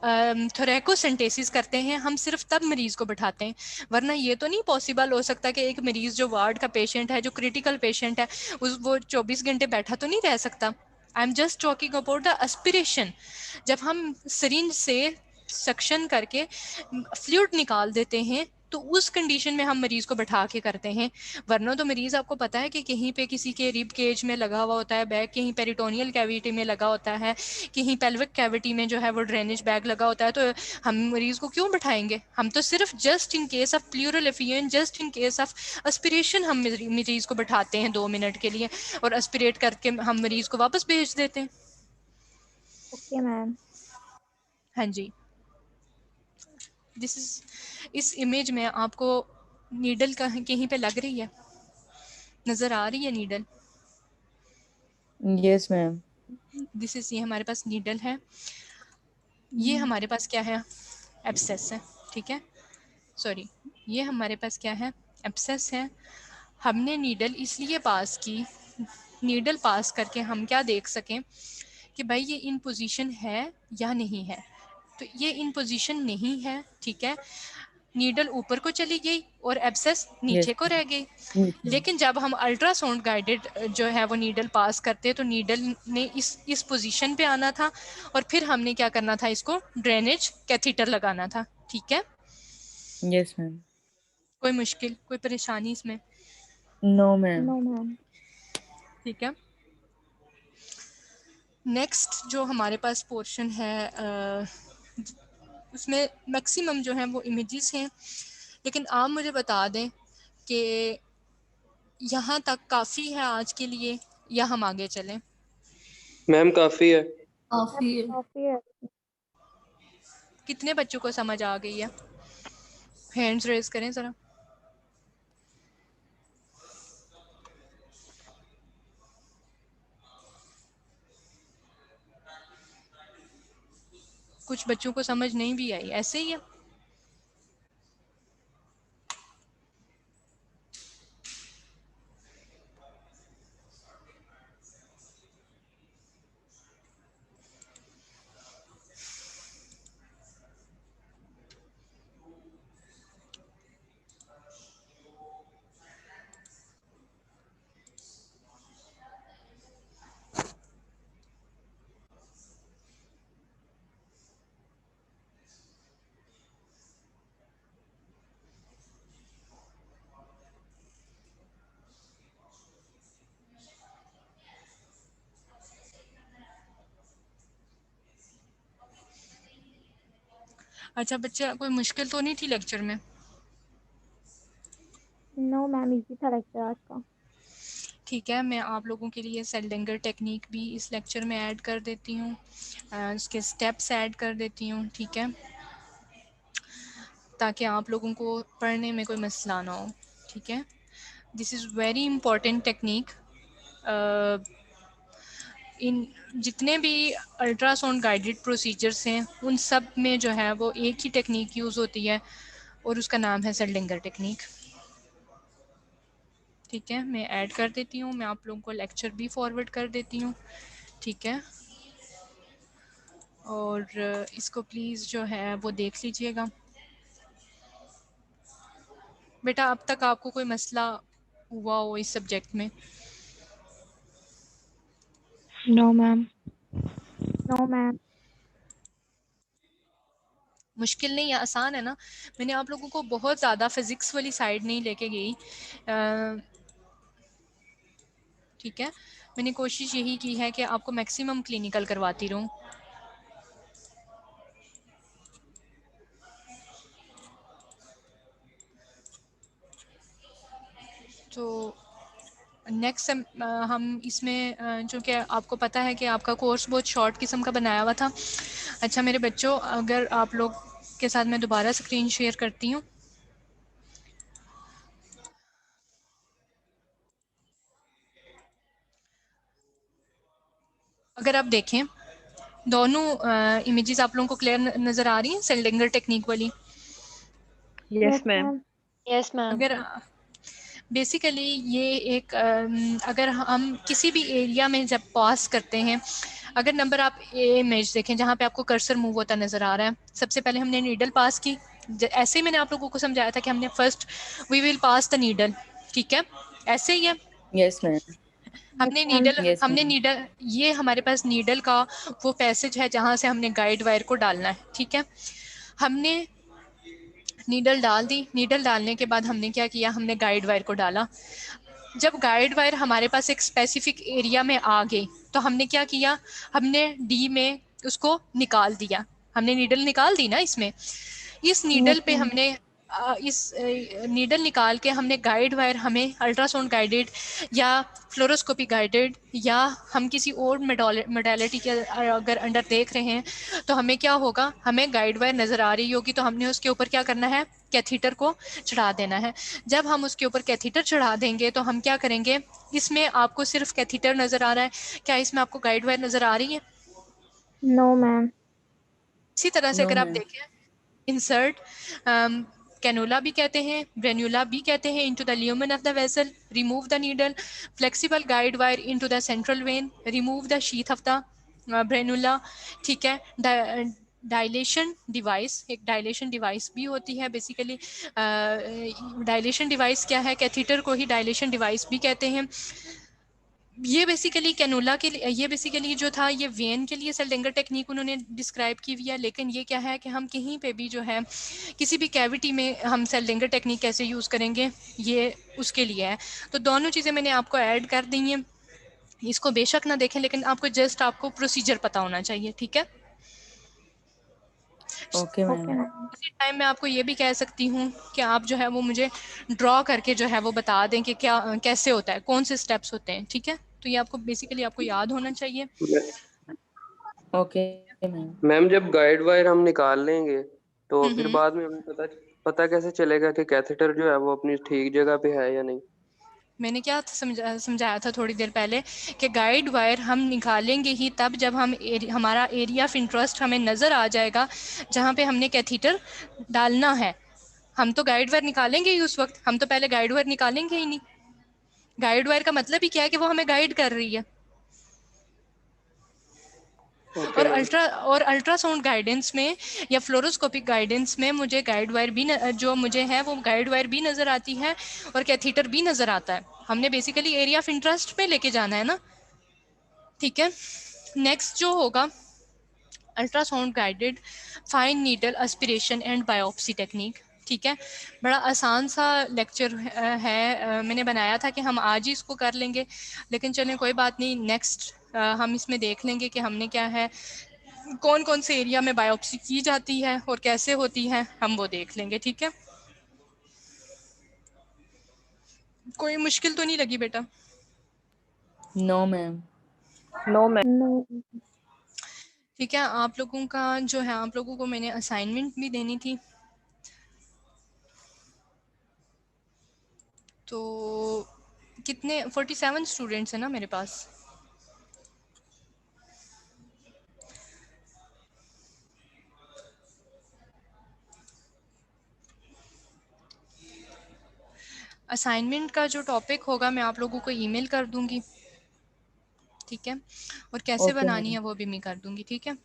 थोरैकोसेंटेसिस करते हैं हम सिर्फ तब मरीज को बैठाते हैं, वरना ये तो नहीं पॉसिबल हो सकता कि एक मरीज जो वार्ड का पेशेंट है, जो क्रिटिकल पेशेंट है, वो 24 घंटे बैठा तो नहीं रह सकता। I am just talking about the aspiration. जब हम सिरिंज से सक्शन करके फ्लूइड निकाल देते हैं तो उस कंडीशन में हम मरीज को बैठा के करते हैं, वरना तो मरीज आपको पता है कि कहीं पे किसी के रिब केज में लगा हुआ होता है बैग, कहीं पेरिटोनियल कैविटी में लगा होता है, कहीं पेल्विक कैविटी में जो है वो ड्रेनेज बैग लगा होता है, तो हम मरीज को क्यों बैठाएंगे? हम तो सिर्फ just in case of pleural effusion, just in case of aspiration हम मरीज को बैठाते हैं 2 मिनट के लिए, और एस्पिरेट करके हम मरीज को वापस भेज देते हैं। Okay ma'am. हाँ जी, दिस इज, इस इमेज में आपको नीडल कहीं पे लग रही है, नजर आ रही है needle? Yes ma'am. This is, ये हमारे पास नीडल है, ये हमारे पास क्या है? एब्सेस है, ठीक है, सॉरी, ये हमारे पास क्या है? एब्सेस है। हमने नीडल इसलिए पास की, नीडल पास करके हम क्या देख सकें कि भाई ये इन पोजीशन है या नहीं है। तो ये इन पोजीशन नहीं है, ठीक है, नीडल ऊपर को चली गई और एब्सेस यस नीचे को रह गई। मैम। लेकिन जब हम अल्ट्रासाउंड गाइडेड जो है वो नीडल पास करते हैं तो नीडल ने इस पोजीशन पे आना था, और फिर हमने क्या करना था, इसको ड्रेनेज कैथीटर लगाना था, ठीक है। Yes ma'am. कोई मुश्किल, कोई परेशानी इसमें? No ma'am. No ma'am. ठीक है। नेक्स्ट जो हमारे पास पोर्शन है उसमें मैक्सिमम जो है वो इमेजेस हैं, लेकिन आप मुझे बता दें कि यहाँ तक काफ़ी है आज के लिए या हम आगे चलें? मैम काफी है। काफी है। काफी है। कितने बच्चों को समझ आ गई है? हैंड्स रेज करें ज़रा। कुछ बच्चों को समझ नहीं भी आई, ऐसे ही है। अच्छा बच्चा, कोई मुश्किल तो नहीं थी लेक्चर में? नो मैम, इजी था लेक्चर आज का। ठीक है, मैं आप लोगों के लिए सेल्डिंगर टेक्निक भी इस लेक्चर में ऐड कर देती हूँ, इसके स्टेप्स ऐड कर देती हूँ, ठीक है, ताकि आप लोगों को पढ़ने में कोई मसला ना हो, ठीक है। This is very important technique. इन जितने भी अल्ट्रासाउंड गाइडेड प्रोसीजर्स हैं उन सब में जो है वो एक ही टेक्निक यूज़ होती है, और उसका नाम है सेल्डिंगर टेक्निक, ठीक है। मैं ऐड कर देती हूँ, मैं आप लोगों को लेक्चर भी फॉरवर्ड कर देती हूँ, ठीक है, और इसको प्लीज़ जो है वो देख लीजिएगा। बेटा अब तक आपको कोई मसला हुआ हो इस सब्जेक्ट में? No ma'am. No ma'am. मुश्किल नहीं है, आसान है ना। मैंने आप लोगों को बहुत ज़्यादा फिज़िक्स वाली साइड नहीं लेके गई, ठीक है। मैंने कोशिश यही की है कि आपको मैक्सिमम क्लिनिकल करवाती रहूँ। नेक्स्ट हम इसमें जो कि आपको पता है कि आपका कोर्स बहुत शॉर्ट किस्म का बनाया हुआ था। अच्छा मेरे बच्चों, अगर आप लोग के साथ मैं दोबारा स्क्रीन शेयर करती हूँ। अगर आप देखें दोनों इमेजेस आप लोगों को क्लियर नज़र आ रही हैं सेल्डिंगर टेक्निक वाली? Yes yes ma'am. Ma'am. Yes ma'am. अगर बेसिकली ये एक अगर हम किसी भी एरिया में जब पास करते हैं, अगर नंबर आप इमेज देखें जहाँ पे आपको कर्सर मूव होता नज़र आ रहा है, सबसे पहले हमने नीडल पास की। ऐसे ही मैंने आप लोगों को समझाया था कि हमने first we will pass the needle, ठीक है, ऐसे ही है। Yes ma'am. Yes ma'am. Yes हमने मैम। नीडल, ये हमारे पास नीडल का वो पैसेज है जहाँ से हमने गाइड वायर को डालना है, ठीक है। हमने नीडल डाल दी, नीडल डालने के बाद हमने क्या किया, हमने गाइड वायर को डाला। जब गाइड वायर हमारे पास एक स्पेसिफिक एरिया में आ गई तो हमने क्या किया, हमने डी में उसको निकाल दिया। हमने नीडल निकाल दी ना इसमें, इस नीडल यस पे मैम। हमने इस नीडल निकाल के हमने गाइड वायर, हमें अल्ट्रासाउंड गाइडेड या फ्लोरोस्कोपी गाइडेड या हम किसी और मोडालिटी के अगर अंडर देख रहे हैं तो हमें क्या होगा, हमें गाइड वायर नज़र आ रही होगी तो हमने उसके ऊपर क्या करना है, कैथीटर को चढ़ा देना है। जब हम उसके ऊपर कैथीटर चढ़ा देंगे तो हम क्या करेंगे, इसमें आपको सिर्फ कैथीटर नज़र आ रहा है, क्या इसमें आपको गाइड वायर नज़र आ रही है? No ma'am. इसी तरह से नो अगर आप मैम। देखें, इंसर्ट कैनोला भी कहते हैं, ब्रेन्यूला भी कहते हैं, into the lumen of the vessel, remove the needle, flexible guide wire into the central vein, remove the sheath of the Braunula, ठीक है। डायलेशन डिवाइस, एक डायलेशन डिवाइस भी होती है बेसिकली। डायलेशन डिवाइस क्या है, कैथीटर को ही डायलेशन डिवाइस भी कहते हैं। ये बेसिकली कैनोला के लिए, ये बेसिकली जो था ये वेन के लिए सेल्डिंगर टेक्निक उन्होंने डिस्क्राइब की हुई है, लेकिन ये क्या है कि हम कहीं पे भी जो है किसी भी कैविटी में हम सेल्डिंगर टेक्निक कैसे यूज़ करेंगे, ये उसके लिए है। तो दोनों चीज़ें मैंने आपको ऐड कर दी हैं, इसको बेशक ना देखें लेकिन आपको जस्ट आपको प्रोसीजर पता होना चाहिए, ठीक है। Okay okay ma'am. मैम। इसी टाइम मैं आपको ये भी कह सकती हूँ कि आप जो है वो मुझे ड्रॉ करके जो है वो बता दें कि क्या कैसे होता है, कौन से स्टेप्स होते हैं, ठीक है। तो ये आपको बेसिकली आपको याद होना चाहिए। Okay ma'am. मैम जब गाइड वायर हम निकाल लेंगे तो फिर हम्म। बाद में हमें पता पता कैसे चलेगा कि कैथेटर जो है वो अपनी ठीक जगह पे है या नहीं? मैंने क्या समझाया था थोड़ी देर पहले कि गाइड वायर हम निकालेंगे ही तब जब हमारा एरिया ऑफ इंटरेस्ट हमें नज़र आ जाएगा जहाँ पे हमने कैथीटर डालना है। हम तो गाइड वायर निकालेंगे ही उस वक्त, हम तो पहले गाइड वायर निकालेंगे ही नहीं। गाइड वायर का मतलब ही क्या है कि वो हमें गाइड कर रही है। Okay ma'am. और अल्ट्रासाउंड गाइडेंस में या फ्लोरोस्कोपिक गाइडेंस में मुझे गाइड वायर भी जो मुझे है वो गाइड वायर भी नज़र आती है और कैथीटर भी नज़र आता है। हमने बेसिकली एरिया ऑफ इंटरेस्ट पे लेके जाना है ना, ठीक है। नेक्स्ट जो होगा, ultrasound guided fine needle aspiration and biopsy technique, ठीक है। बड़ा आसान सा लेक्चर है, मैंने बनाया था कि हम आज ही इसको कर लेंगे, लेकिन चलें कोई बात नहीं, नेक्स्ट हम इसमें देख लेंगे कि हमने क्या है, कौन कौन से एरिया में बायोप्सी की जाती है और कैसे होती है, हम वो देख लेंगे, ठीक है। कोई मुश्किल तो नहीं लगी बेटा? No ma'am. No ma'am. No. ठीक है, आप लोगों का जो है, आप लोगों को मैंने असाइनमेंट भी देनी थी, तो कितने 47 स्टूडेंट्स हैं ना मेरे पास। असाइनमेंट का जो टॉपिक होगा मैं आप लोगों को ईमेल कर दूंगी, ठीक है, और कैसे ओके बनानी मैम। है वो भी मैं कर दूंगी, ठीक है।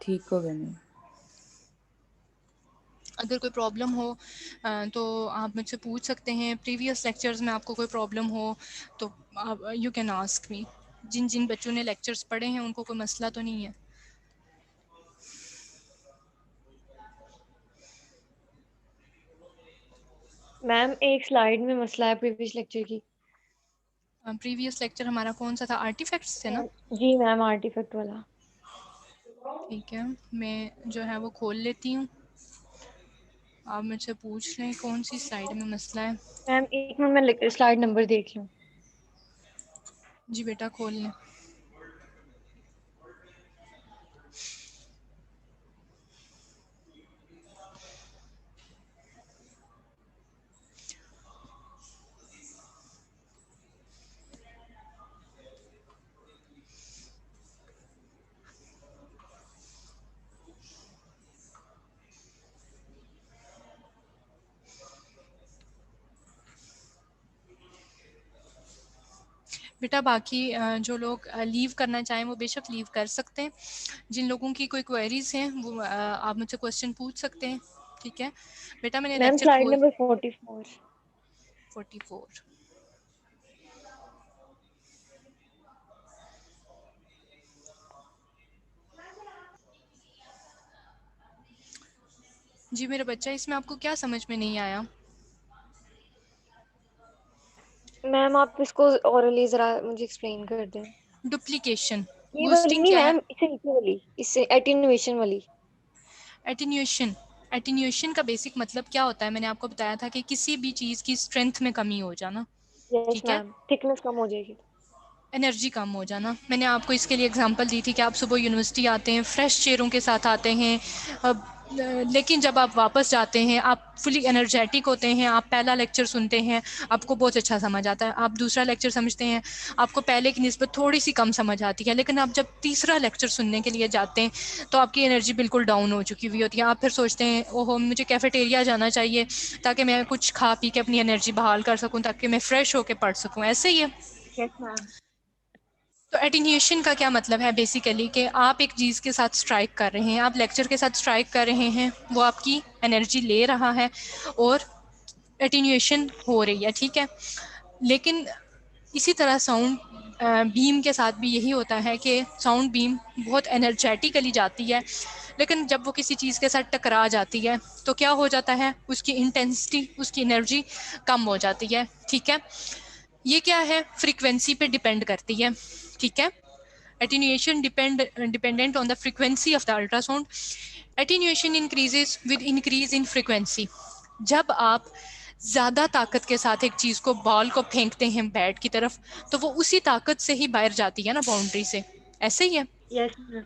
ठीक हो गया मैम। अगर कोई प्रॉब्लम हो तो आप मुझसे पूछ सकते हैं, प्रीवियस लेक्चर्स में आपको कोई प्रॉब्लम हो तो आप यू कैन आस्क मी। जिन जिन बच्चों ने लेक्चर्स पढ़े हैं उनको कोई मसला तो नहीं है। मैम एक स्लाइड में मसला है प्रीवियस लेक्चर की। प्रीवियस लेक्चर हमारा कौन सा था, आर्टिफैक्ट्स थे ना? जी मैम, आर्टिफैक्ट वाला। ठीक है, मैं जो है वो खोल लेती हूँ, आप मुझसे पूछ लें कौन सी स्लाइड में मसला है। मैम एक मिनट, मैं स्लाइड नंबर देख लूँ। जी बेटा खोल लें। बेटा बाकी जो लोग लीव करना चाहें वो बेशक लीव कर सकते हैं। जिन लोगों की कोई क्वेरीज हैं वो आप मुझसे क्वेश्चन पूछ सकते हैं। ठीक है बेटा, मैंने मैम लेक्चर स्लाइड खोल नंबर 44। 44। जी मेरा बच्चा, इसमें आपको क्या समझ में नहीं आया? मैम आप इसको ओरली जरा मुझे एक्सप्लेन कर दें। डुप्लीकेशन, ये वाली बूस्टिंग नहीं क्या है? मैम, इससे नीचे वाली, इससे एटीन्यूएशन वाली। एटीन्यूएशन, एटीन्यूएशन का बेसिक मतलब क्या होता है? मैंने आपको बताया था कि किसी भी चीज़ की स्ट्रेंथ में कमी हो जाना। यस ठीक है, मैम, थिकनेस कम हो जाएगी। एनर्जी कम हो जाना। मैंने आपको इसके लिए एग्जांपल दी थी कि आप सुबह यूनिवर्सिटी आते हैं, फ्रेश चेयरों के साथ आते हैं, लेकिन जब आप वापस जाते हैं आप फुली एनर्जेटिक होते हैं। आप पहला लेक्चर सुनते हैं, आपको बहुत अच्छा समझ आता है। आप दूसरा लेक्चर समझते हैं, आपको पहले की निस्बत थोड़ी सी कम समझ आती है। लेकिन आप जब तीसरा लेक्चर सुनने के लिए जाते हैं तो आपकी एनर्जी बिल्कुल डाउन हो चुकी हुई होती है। आप फिर सोचते हैं ओहो मुझे कैफेटेरिया जाना चाहिए ताकि मैं कुछ खा पी के अपनी एनर्जी बहाल कर सकूँ, ताकि मैं फ़्रेश होकर पढ़ सकूँ। ऐसे ही है। Yes ma'am. तो एटीन्यूएशन का क्या मतलब है? बेसिकली कि आप एक चीज़ के साथ स्ट्राइक कर रहे हैं, आप लेक्चर के साथ स्ट्राइक कर रहे हैं, वो आपकी एनर्जी ले रहा है और एटीन्यूएशन हो रही है। ठीक है, लेकिन इसी तरह साउंड बीम के साथ भी यही होता है कि साउंड बीम बहुत एनर्जेटिकली जाती है, लेकिन जब वो किसी चीज़ के साथ टकरा जाती है तो क्या हो जाता है? उसकी इंटेंसिटी, उसकी एनर्जी कम हो जाती है। ठीक है, ये क्या है? फ्रीक्वेंसी पे डिपेंड करती है। ठीक है, attenuation dependent on the frequency of the ultrasound. Attenuation increases with increase in frequency. जब आप ज़्यादा ताकत के साथ एक चीज़ को, बॉल को फेंकते हैं बैट की तरफ, तो वो उसी ताकत से ही बाहर जाती है ना, बाउंड्री से। ऐसे ही है। Yes ma'am.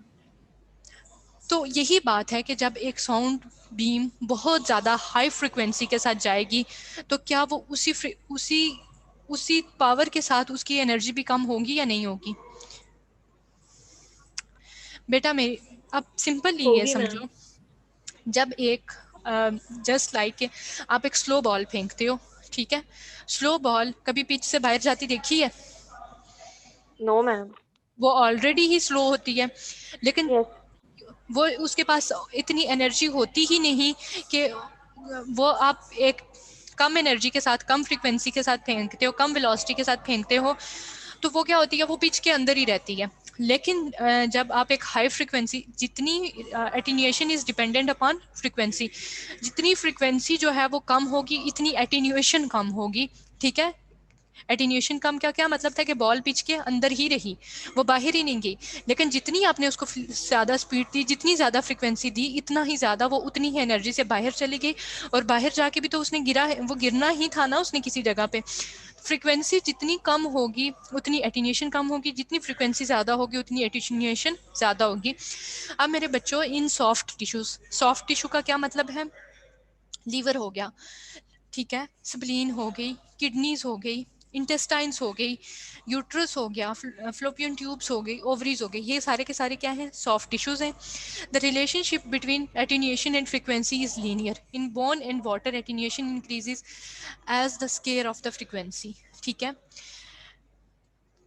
तो यही बात है कि जब एक साउंड बीम बहुत ज़्यादा हाई फ्रिक्वेंसी के साथ जाएगी तो क्या वो उसी पावर के साथ उसकी एनर्जी भी कम होगी या नहीं होगी? बेटा मेरी, अब सिंपली ये होगी मैम। समझो, जब एक जस्ट लाइक आप एक स्लो बॉल फेंकते हो, ठीक है, स्लो बॉल कभी पिच से बाहर जाती देखी है? No ma'am. वो ऑलरेडी ही स्लो होती है, लेकिन यस। वो उसके पास इतनी एनर्जी होती ही नहीं कि वो आप एक कम एनर्जी के साथ, कम फ्रीक्वेंसी के साथ फेंकते हो, कम वेलोसिटी के साथ फेंकते हो, तो वो क्या होती है? वो पिच के अंदर ही रहती है। लेकिन जब आप एक हाई फ्रीक्वेंसी, जितनी attenuation is dependent upon frequency, जितनी फ्रीक्वेंसी जो है वो कम होगी इतनी एटीन्यूएशन कम होगी। ठीक है, एटीन्यूएशन कम क्या क्या मतलब था कि बॉल पिच के अंदर ही रही, वो बाहर ही नहीं गई। लेकिन जितनी आपने उसको ज़्यादा स्पीड दी, जितनी ज़्यादा फ्रीक्वेंसी दी, इतना ही ज़्यादा वो उतनी ही एनर्जी से बाहर चली गई। और बाहर जाके भी तो उसने गिरा है, वो गिरना ही था ना उसने किसी जगह पे। फ्रीक्वेंसी जितनी कम होगी उतनी एटीन्यूएशन कम होगी, जितनी फ्रीक्वेंसी ज़्यादा होगी उतनी एटीन्यूएशन ज़्यादा होगी। अब मेरे बच्चों, इन सॉफ्ट टिश्यूज़, सॉफ्ट टिश्यू का क्या मतलब है? लीवर हो गया, ठीक है, स्प्लीन हो गई, किडनीज हो गई, इंटेस्टाइन्स हो गई, यूट्रस हो गया, फ्लोपियन ट्यूब्स हो गई, ओवरीज हो गई, ये सारे के सारे क्या हैं? सॉफ्ट टिश्यूज हैं। The relationship between attenuation and frequency is linear. In bone and water attenuation increases as the square of the frequency. ठीक है,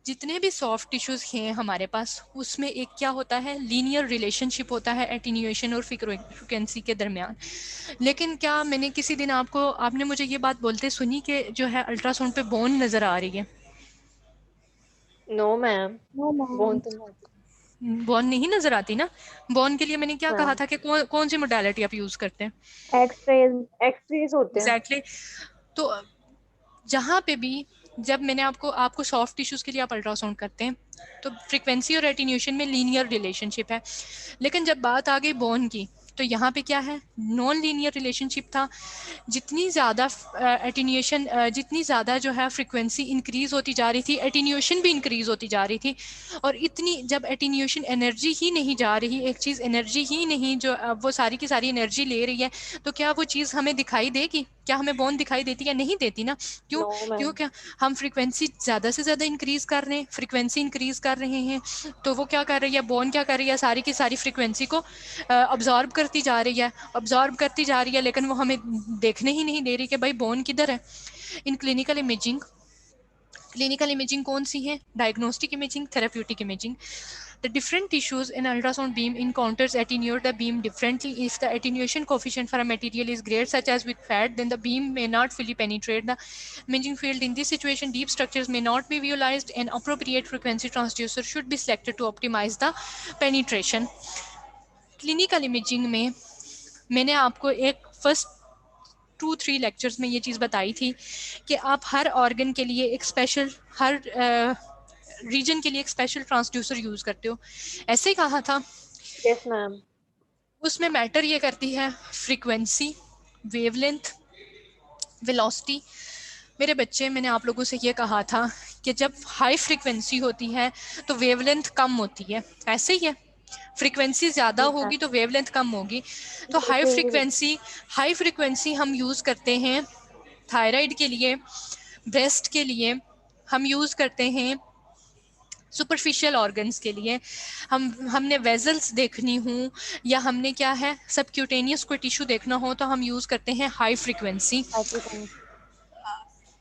जितने भी सॉफ्ट टिश्यूज हैं हमारे पास, उसमें एक क्या होता है? लीनियर रिलेशनशिप होता है एटीन्यूएशन और फ्रीक्वेंसी के दरमियान। लेकिन क्या मैंने किसी दिन आपने मुझे ये बात बोलते सुनी कि जो है अल्ट्रासाउंड पे बोन नज़र आ रही है? No ma'am. No bone ma'am. तो नहीं आती। बोन नहीं नज़र आती ना। बोन के लिए मैंने क्या कहा मैम था कि कौन सी मोडालिटी आप यूज़ करते हैं? एक्सरेज। एक्सरेज होते हैं। एग्जैक्टली तो जहाँ पे भी, जब मैंने आपको सॉफ्ट टिश्यूज़ के लिए आप अल्ट्रासाउंड करते हैं तो फ्रीक्वेंसी और एटीन्यूएशन में लीनियर रिलेशनशिप है। लेकिन जब बात आ गई बोन की, तो यहाँ पे क्या है, नॉन लीनियर रिलेशनशिप था। जितनी ज़्यादा एटीन्यूएशन, जितनी ज़्यादा जो है फ्रिक्वेंसी इंक्रीज होती जा रही थी, एटीन्यूएशन भी इंक्रीज होती जा रही थी। और इतनी जब एटीन्यूएशन एनर्जी ही नहीं जा रही, एक चीज़ एनर्जी ही नहीं, जो वो सारी की सारी एनर्जी ले रही है, तो क्या वो चीज़ हमें दिखाई देगी? क्या हमें बॉन्ड दिखाई देती है? नहीं देती ना। क्यों? नो क्यों? मैम। क्या हम फ्रिक्वेंसी ज़्यादा से ज़्यादा इंक्रीज कर रहे हैं, फ्रिक्वेंसी इंक्रीज कर रहे हैं, तो वो क्या कर रही है, बॉन्ड क्या कर रही है, सारी की सारी फ्रिक्वेंसी को अब्जॉर्ब करती जा रही है, अब्जॉर्ब करती जा रही है, लेकिन वो हमें देखने ही नहीं दे रही कि भाई बोन किधर है। इन क्लिनिकल इमेजिंग कौन सी है? Diagnostic imaging, therapeutic imaging. The different tissues in ultrasound beam encounters attenuate the beam differently. If the attenuation coefficient for a material is great, such as with fat, then the beam may not fully penetrate the imaging field. In this situation, deep structures may not be visualized, and appropriate frequency transducer should be selected to optimize the penetration. Clinical imaging में मैंने आपको एक first 2-3 lectures में ये चीज़ बताई थी कि आप हर ऑर्गन के लिए एक स्पेशल, हर रीजन के लिए एक स्पेशल ट्रांसड्यूसर यूज़ करते हो, ऐसे ही कहा था। Yes ma'am. उसमें मैटर ये करती है फ्रीक्वेंसी, वेवलेंथ, वेलोसिटी। मेरे बच्चे, मैंने आप लोगों से ये कहा था कि जब हाई फ्रीक्वेंसी होती है तो वेवलेंथ कम होती है, ऐसे ही है। फ्रीक्वेंसी ज़्यादा होगी तो वेवलेंथ कम होगी। तो हाई फ्रीक्वेंसी हम यूज़ करते हैं थायराइड के लिए, ब्रेस्ट के लिए, हम यूज़ करते हैं सुपरफिशियल ऑर्गन्स के लिए। हमने वेजल्स देखनी हो या हमने क्या है सबक्यूटेनियस कोई टिश्यू देखना हो तो हम यूज़ करते हैं हाई फ्रीक्वेंसी।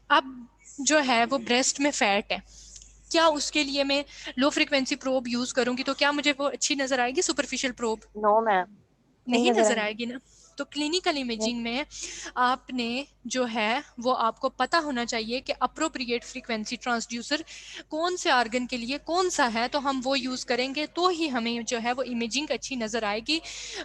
अब जो है वो ब्रेस्ट में फैट है, क्या उसके लिए मैं लो फ्रीक्वेंसी प्रोब यूज करूंगी तो क्या मुझे वो अच्छी नजर आएगी सुपरफिशियल प्रोब? नो मैम, नहीं नजर आएगी ना। तो क्लिनिकल इमेजिंग में आपने जो है वो आपको पता होना चाहिए कि अप्रोप्रिएट फ्रीक्वेंसी ट्रांसड्यूसर कौन से ऑर्गन के लिए कौन सा है, तो हम वो यूज़ करेंगे तो ही हमें जो है वो इमेजिंग अच्छी नज़र आएगी।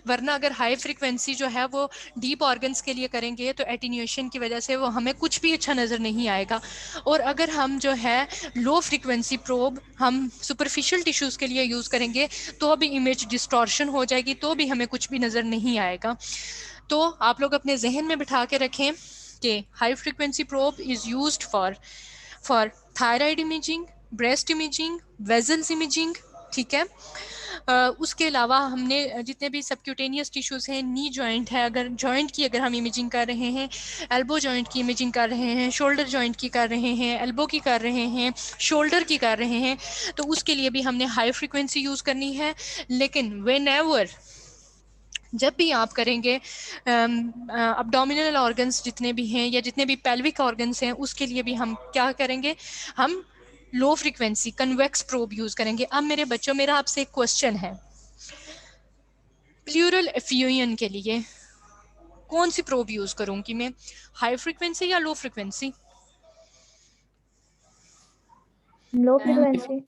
वरना अगर हाई फ्रीक्वेंसी जो है वो डीप ऑर्गन्स के लिए करेंगे तो एटीन्यूएशन की वजह से वो हमें कुछ भी अच्छा नज़र नहीं आएगा। और अगर हम जो है लो फ्रीक्वेंसी प्रोब हम सुपरफिशियल टिश्यूज़ के लिए यूज़ करेंगे तो भी इमेज डिस्टॉर्शन हो जाएगी, तो भी हमें कुछ भी नज़र नहीं आएगा। तो आप लोग अपने जहन में बिठा के रखें कि high frequency probe is used for thyroid imaging, breast imaging, vessels imaging, ठीक है। उसके अलावा हमने जितने भी सबक्यूटेनियस टिश्यूज़ हैं, नी जॉइंट है, अगर जॉइंट की अगर हम इमेजिंग कर रहे हैं, एल्बो जॉइंट की इमेजिंग कर रहे हैं, शोल्डर जॉइंट की कर रहे हैं, एल्बो की कर रहे हैं, शोल्डर की कर रहे हैं, तो उसके लिए भी हमने हाई फ्रीक्वेंसी यूज़ करनी है। लेकिन व्हेनेवर जब भी आप करेंगे अब्डोमिनल ऑर्गन्स जितने भी हैं या जितने भी पेल्विक ऑर्गन्स हैं उसके लिए भी हम क्या करेंगे, हम low frequency convex probe use करेंगे। अब मेरे बच्चों, मेरा आपसे एक क्वेश्चन है, प्लूरल एफ्यूजन के लिए कौन सी प्रोब यूज करूंगी मैं, हाई फ्रीक्वेंसी या low frequency? Low frequency.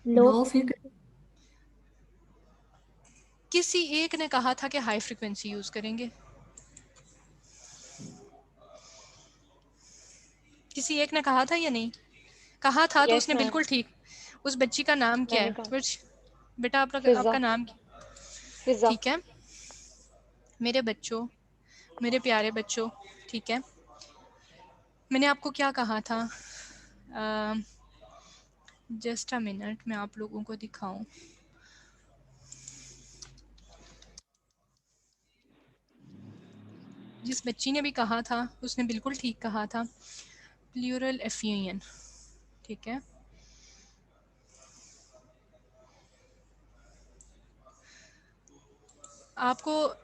Low frequency. किसी एक ने कहा था कि हाई फ्रीक्वेंसी यूज करेंगे, किसी एक ने कहा था या नहीं कहा था? तो उसने बिल्कुल ठीक। उस बच्ची का नाम क्या है? कुछ बेटा आपका नाम क्या? ठीक है मेरे बच्चों, मेरे प्यारे बच्चों, ठीक है, मैंने आपको क्या कहा था? जस्ट अ मिनट, मैं आप लोगों को दिखाऊं। जिस बच्ची ने भी कहा था उसने बिल्कुल ठीक कहा था, प्लूरल एफ्यूजन, ठीक है। आपको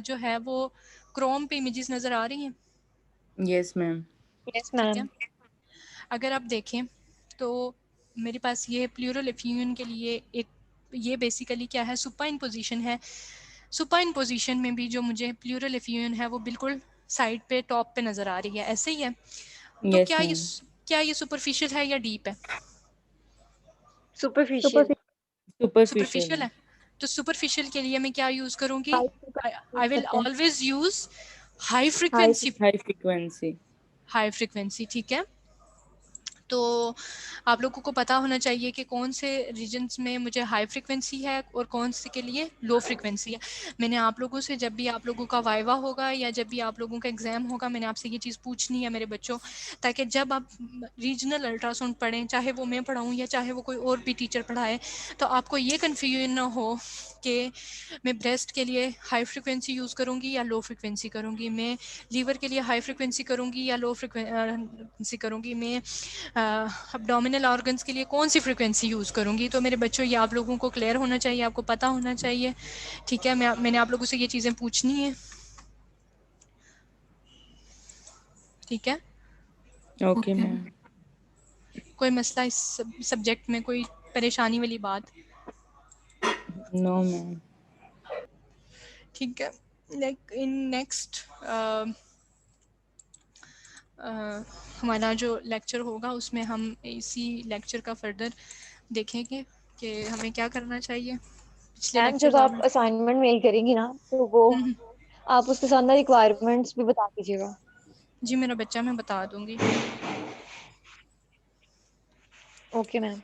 जो है वो क्रोम पे इमेजेस नजर आ रही हैं? Yes ma'am. Yes ma'am. अगर आप देखें तो मेरे पास ये प्लूरल एफ्यूजन के लिए एक, ये बेसिकली क्या है, सुपाइन पोजीशन है। सुपाइन पोजीशन में भी जो मुझे प्लूरल एफ्यूजन है वो बिल्कुल साइड पे टॉप पे नजर आ रही है, ऐसे ही है। तो क्या ये सुपरफिशियल है या डीप है? सुपरफिशियल। है। तो सुपरफिशियल के लिए मैं क्या यूज करूंगी? I will always use high frequency. High frequency, high frequency, ठीक है। तो आप लोगों को पता होना चाहिए कि कौन से रीजन्स में मुझे हाई फ्रिक्वेंसी है और कौन से के लिए लो फ्रिक्वेंसी है। मैंने आप लोगों से जब भी आप लोगों का वाइवा होगा या जब भी आप लोगों का एग्ज़ाम होगा, मैंने आपसे ये चीज़ पूछनी है मेरे बच्चों, ताकि जब आप रीजनल अल्ट्रासाउंड पढ़ें, चाहे वो मैं पढ़ाऊँ या चाहे वो कोई और भी टीचर पढ़ाए, तो आपको ये कन्फ्यूजन ना हो कि मैं ब्रेस्ट के लिए हाई फ्रिक्वेंसी यूज़ करूँगी या लो फ्रिक्वेंसी करूँगी, मैं लीवर के लिए हाई फ्रिक्वेंसी करूँगी या लो फ्रिक्वेंसी करूँगी, मैं अब्डोमिनल ऑर्गन्स के लिए कौन सी फ्रिक्वेंसी यूज़ करूँगी। तो मेरे बच्चों ये आप लोगों को क्लियर होना चाहिए, आपको पता होना चाहिए, ठीक है। मैंने आप लोगों से ये चीज़ें पूछनी है, ठीक है। Okay ma'am. कोई मसला इस सब्जेक्ट में, कोई परेशानी वाली बात? No ma'am. ठीक है। इन नेक्स्ट हमारा जो लेक्चर होगा उसमें हम इसी लेक्चर का फर्दर देखेंगे कि हमें क्या करना चाहिए। पिछले मैम जब लेक्चर्स आप असाइनमेंट मेल करेंगी ना तो वो आप उसके साथ ना रिक्वायरमेंट्स भी बता दीजिएगा। जी मेरा बच्चा, मैं बता दूंगी। Okay ma'am.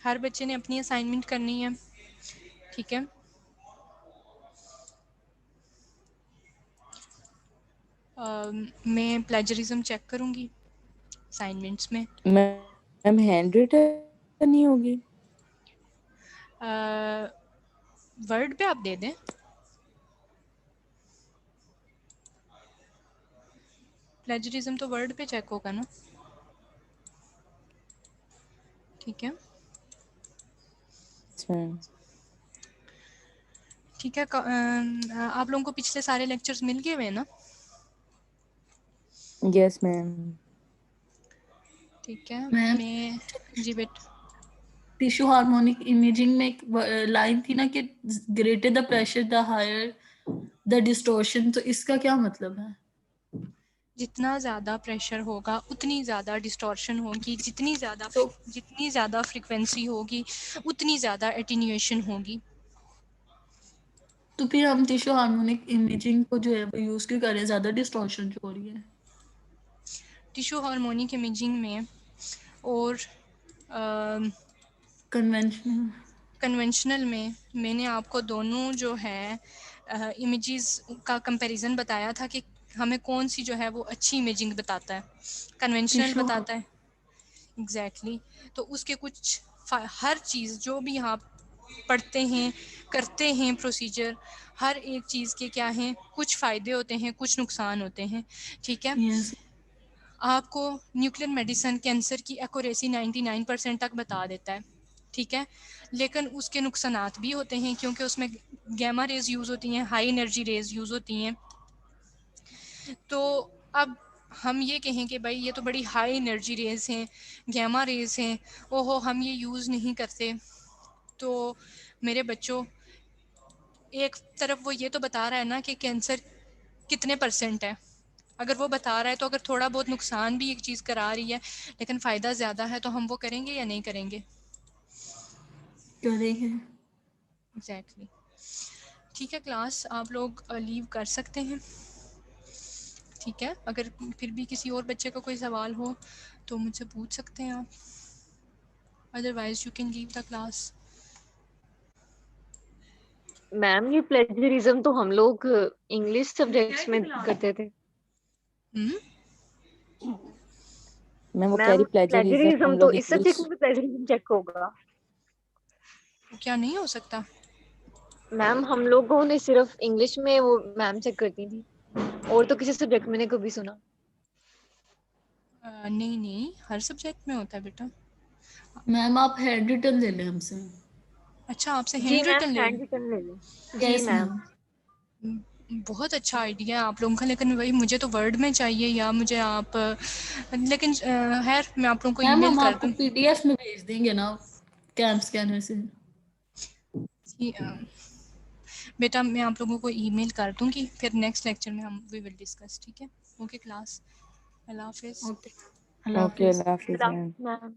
हर बच्चे ने अपनी असाइनमेंट करनी है, ठीक है। मैं प्लेजरिज्म चेक करूंगी असाइनमेंट्स में। मैम हैंड रिटन नहीं होगी? वर्ड पे आप दे दें। प्लेजरिज्म तो वर्ड पे चेक होगा ना, ठीक है। ठीक है। आप लोगों को पिछले सारे लेक्चर्स मिल गए हुए ना? Yes ma'am. ठीक है। मैम मैं जी बेटा, टिश्यू हार्मोनिक इमेजिंग में एक लाइन थी ना कि greater the pressure the higher the distortion, तो इसका क्या मतलब है? जितना ज़्यादा प्रेशर होगा उतनी ज़्यादा डिस्टॉर्शन होगी, जितनी ज़्यादा फ्रिक्वेंसी होगी उतनी ज़्यादा एटीन्यूएशन होगी। तो फिर हम टिश्यू हार्मोनिक इमेजिंग को जो है वो यूज क्यों कर रहे हैं? ज्यादा डिस्टॉर्शन जो हो रही है टिश्यू हार्मोनिक इमेजिंग में और कन्वेंशनल में मैंने आपको दोनों जो है इमेजेस का कंपैरिजन बताया था कि हमें कौन सी जो है वो अच्छी इमेजिंग बताता है, कन्वेंशनल टिश्यू। बताता है। एग्जैक्टली तो उसके कुछ हर चीज़ जो भी आप पढ़ते हैं करते हैं प्रोसीजर, हर एक चीज़ के क्या हैं, कुछ फ़ायदे होते हैं कुछ नुकसान होते हैं, ठीक है। यस। आपको न्यूक्लियर मेडिसिन कैंसर की एक्यूरेसी 99% तक बता देता है, ठीक है, लेकिन उसके नुकसानात भी होते हैं क्योंकि उसमें गैमा रेज यूज़ होती हैं, हाई एनर्जी रेज यूज़ होती हैं। तो अब हम ये कहें कि भाई ये तो बड़ी हाई एनर्जी रेज हैं, गैमा रेज हैं, ओहो हम ये यूज़ नहीं करते। तो मेरे बच्चों, एक तरफ वो ये तो बता रहा है ना कि कैंसर कितने % है, अगर वो बता रहा है तो अगर थोड़ा बहुत नुकसान भी एक चीज़ करा रही है लेकिन फ़ायदा ज़्यादा है तो हम वो करेंगे या नहीं करेंगे? करेंगे। एग्जैक्टली। ठीक है क्लास, आप लोग लीव कर सकते हैं, ठीक है। अगर फिर भी किसी और बच्चे का कोई सवाल हो तो मुझसे पूछ सकते हैं आप, otherwise you can leave the class. Ma'am ये प्लेजरिज्म तो हम लोग इंग्लिश सब्जेक्ट्स में करते थे। मैम वो कह मैम रही प्लेजरिज्म हम प्लेजरिज्म तो लोग इस सब्जेक्ट इंग्लिश। में प्लेजरिज्म चेक होगा। क्या नहीं हो सकता? मैम हम लोगों ने सिर्फ इंग्लिश में वो मैम चेक करती थी, और तो किसी सब्जेक्ट मैंने कभी सुना। नहीं नहीं, हर सब्जेक्ट में होता है बेटा। मैम आप हैंड रिटन ले लें हमसे। अच्छा, आपसे जी हैंड मैम रिटन ले? हैंड रिटन ले लें। जी यस मैम। मैम। बहुत अच्छा आइडिया है आप लोगों का, लेकिन वही मुझे तो वर्ड में चाहिए या मुझे आप लेकिन खैर मैं आप लोगों को मैम ईमेल हम कर आपको दूँ। पीडीएफ में भेज देंगे ना कैंप स्कैनर से। बेटा मैं आप लोगों को ईमेल कर दूँगी, फिर नेक्स्ट लेक्चर में हम वी विल डिस्कस, ठीक है। ओके क्लास, अल्लाह हाफिज़। ओके, अल्लाह ओके हाफिज। अल्लाह हाफिज मैम। मैम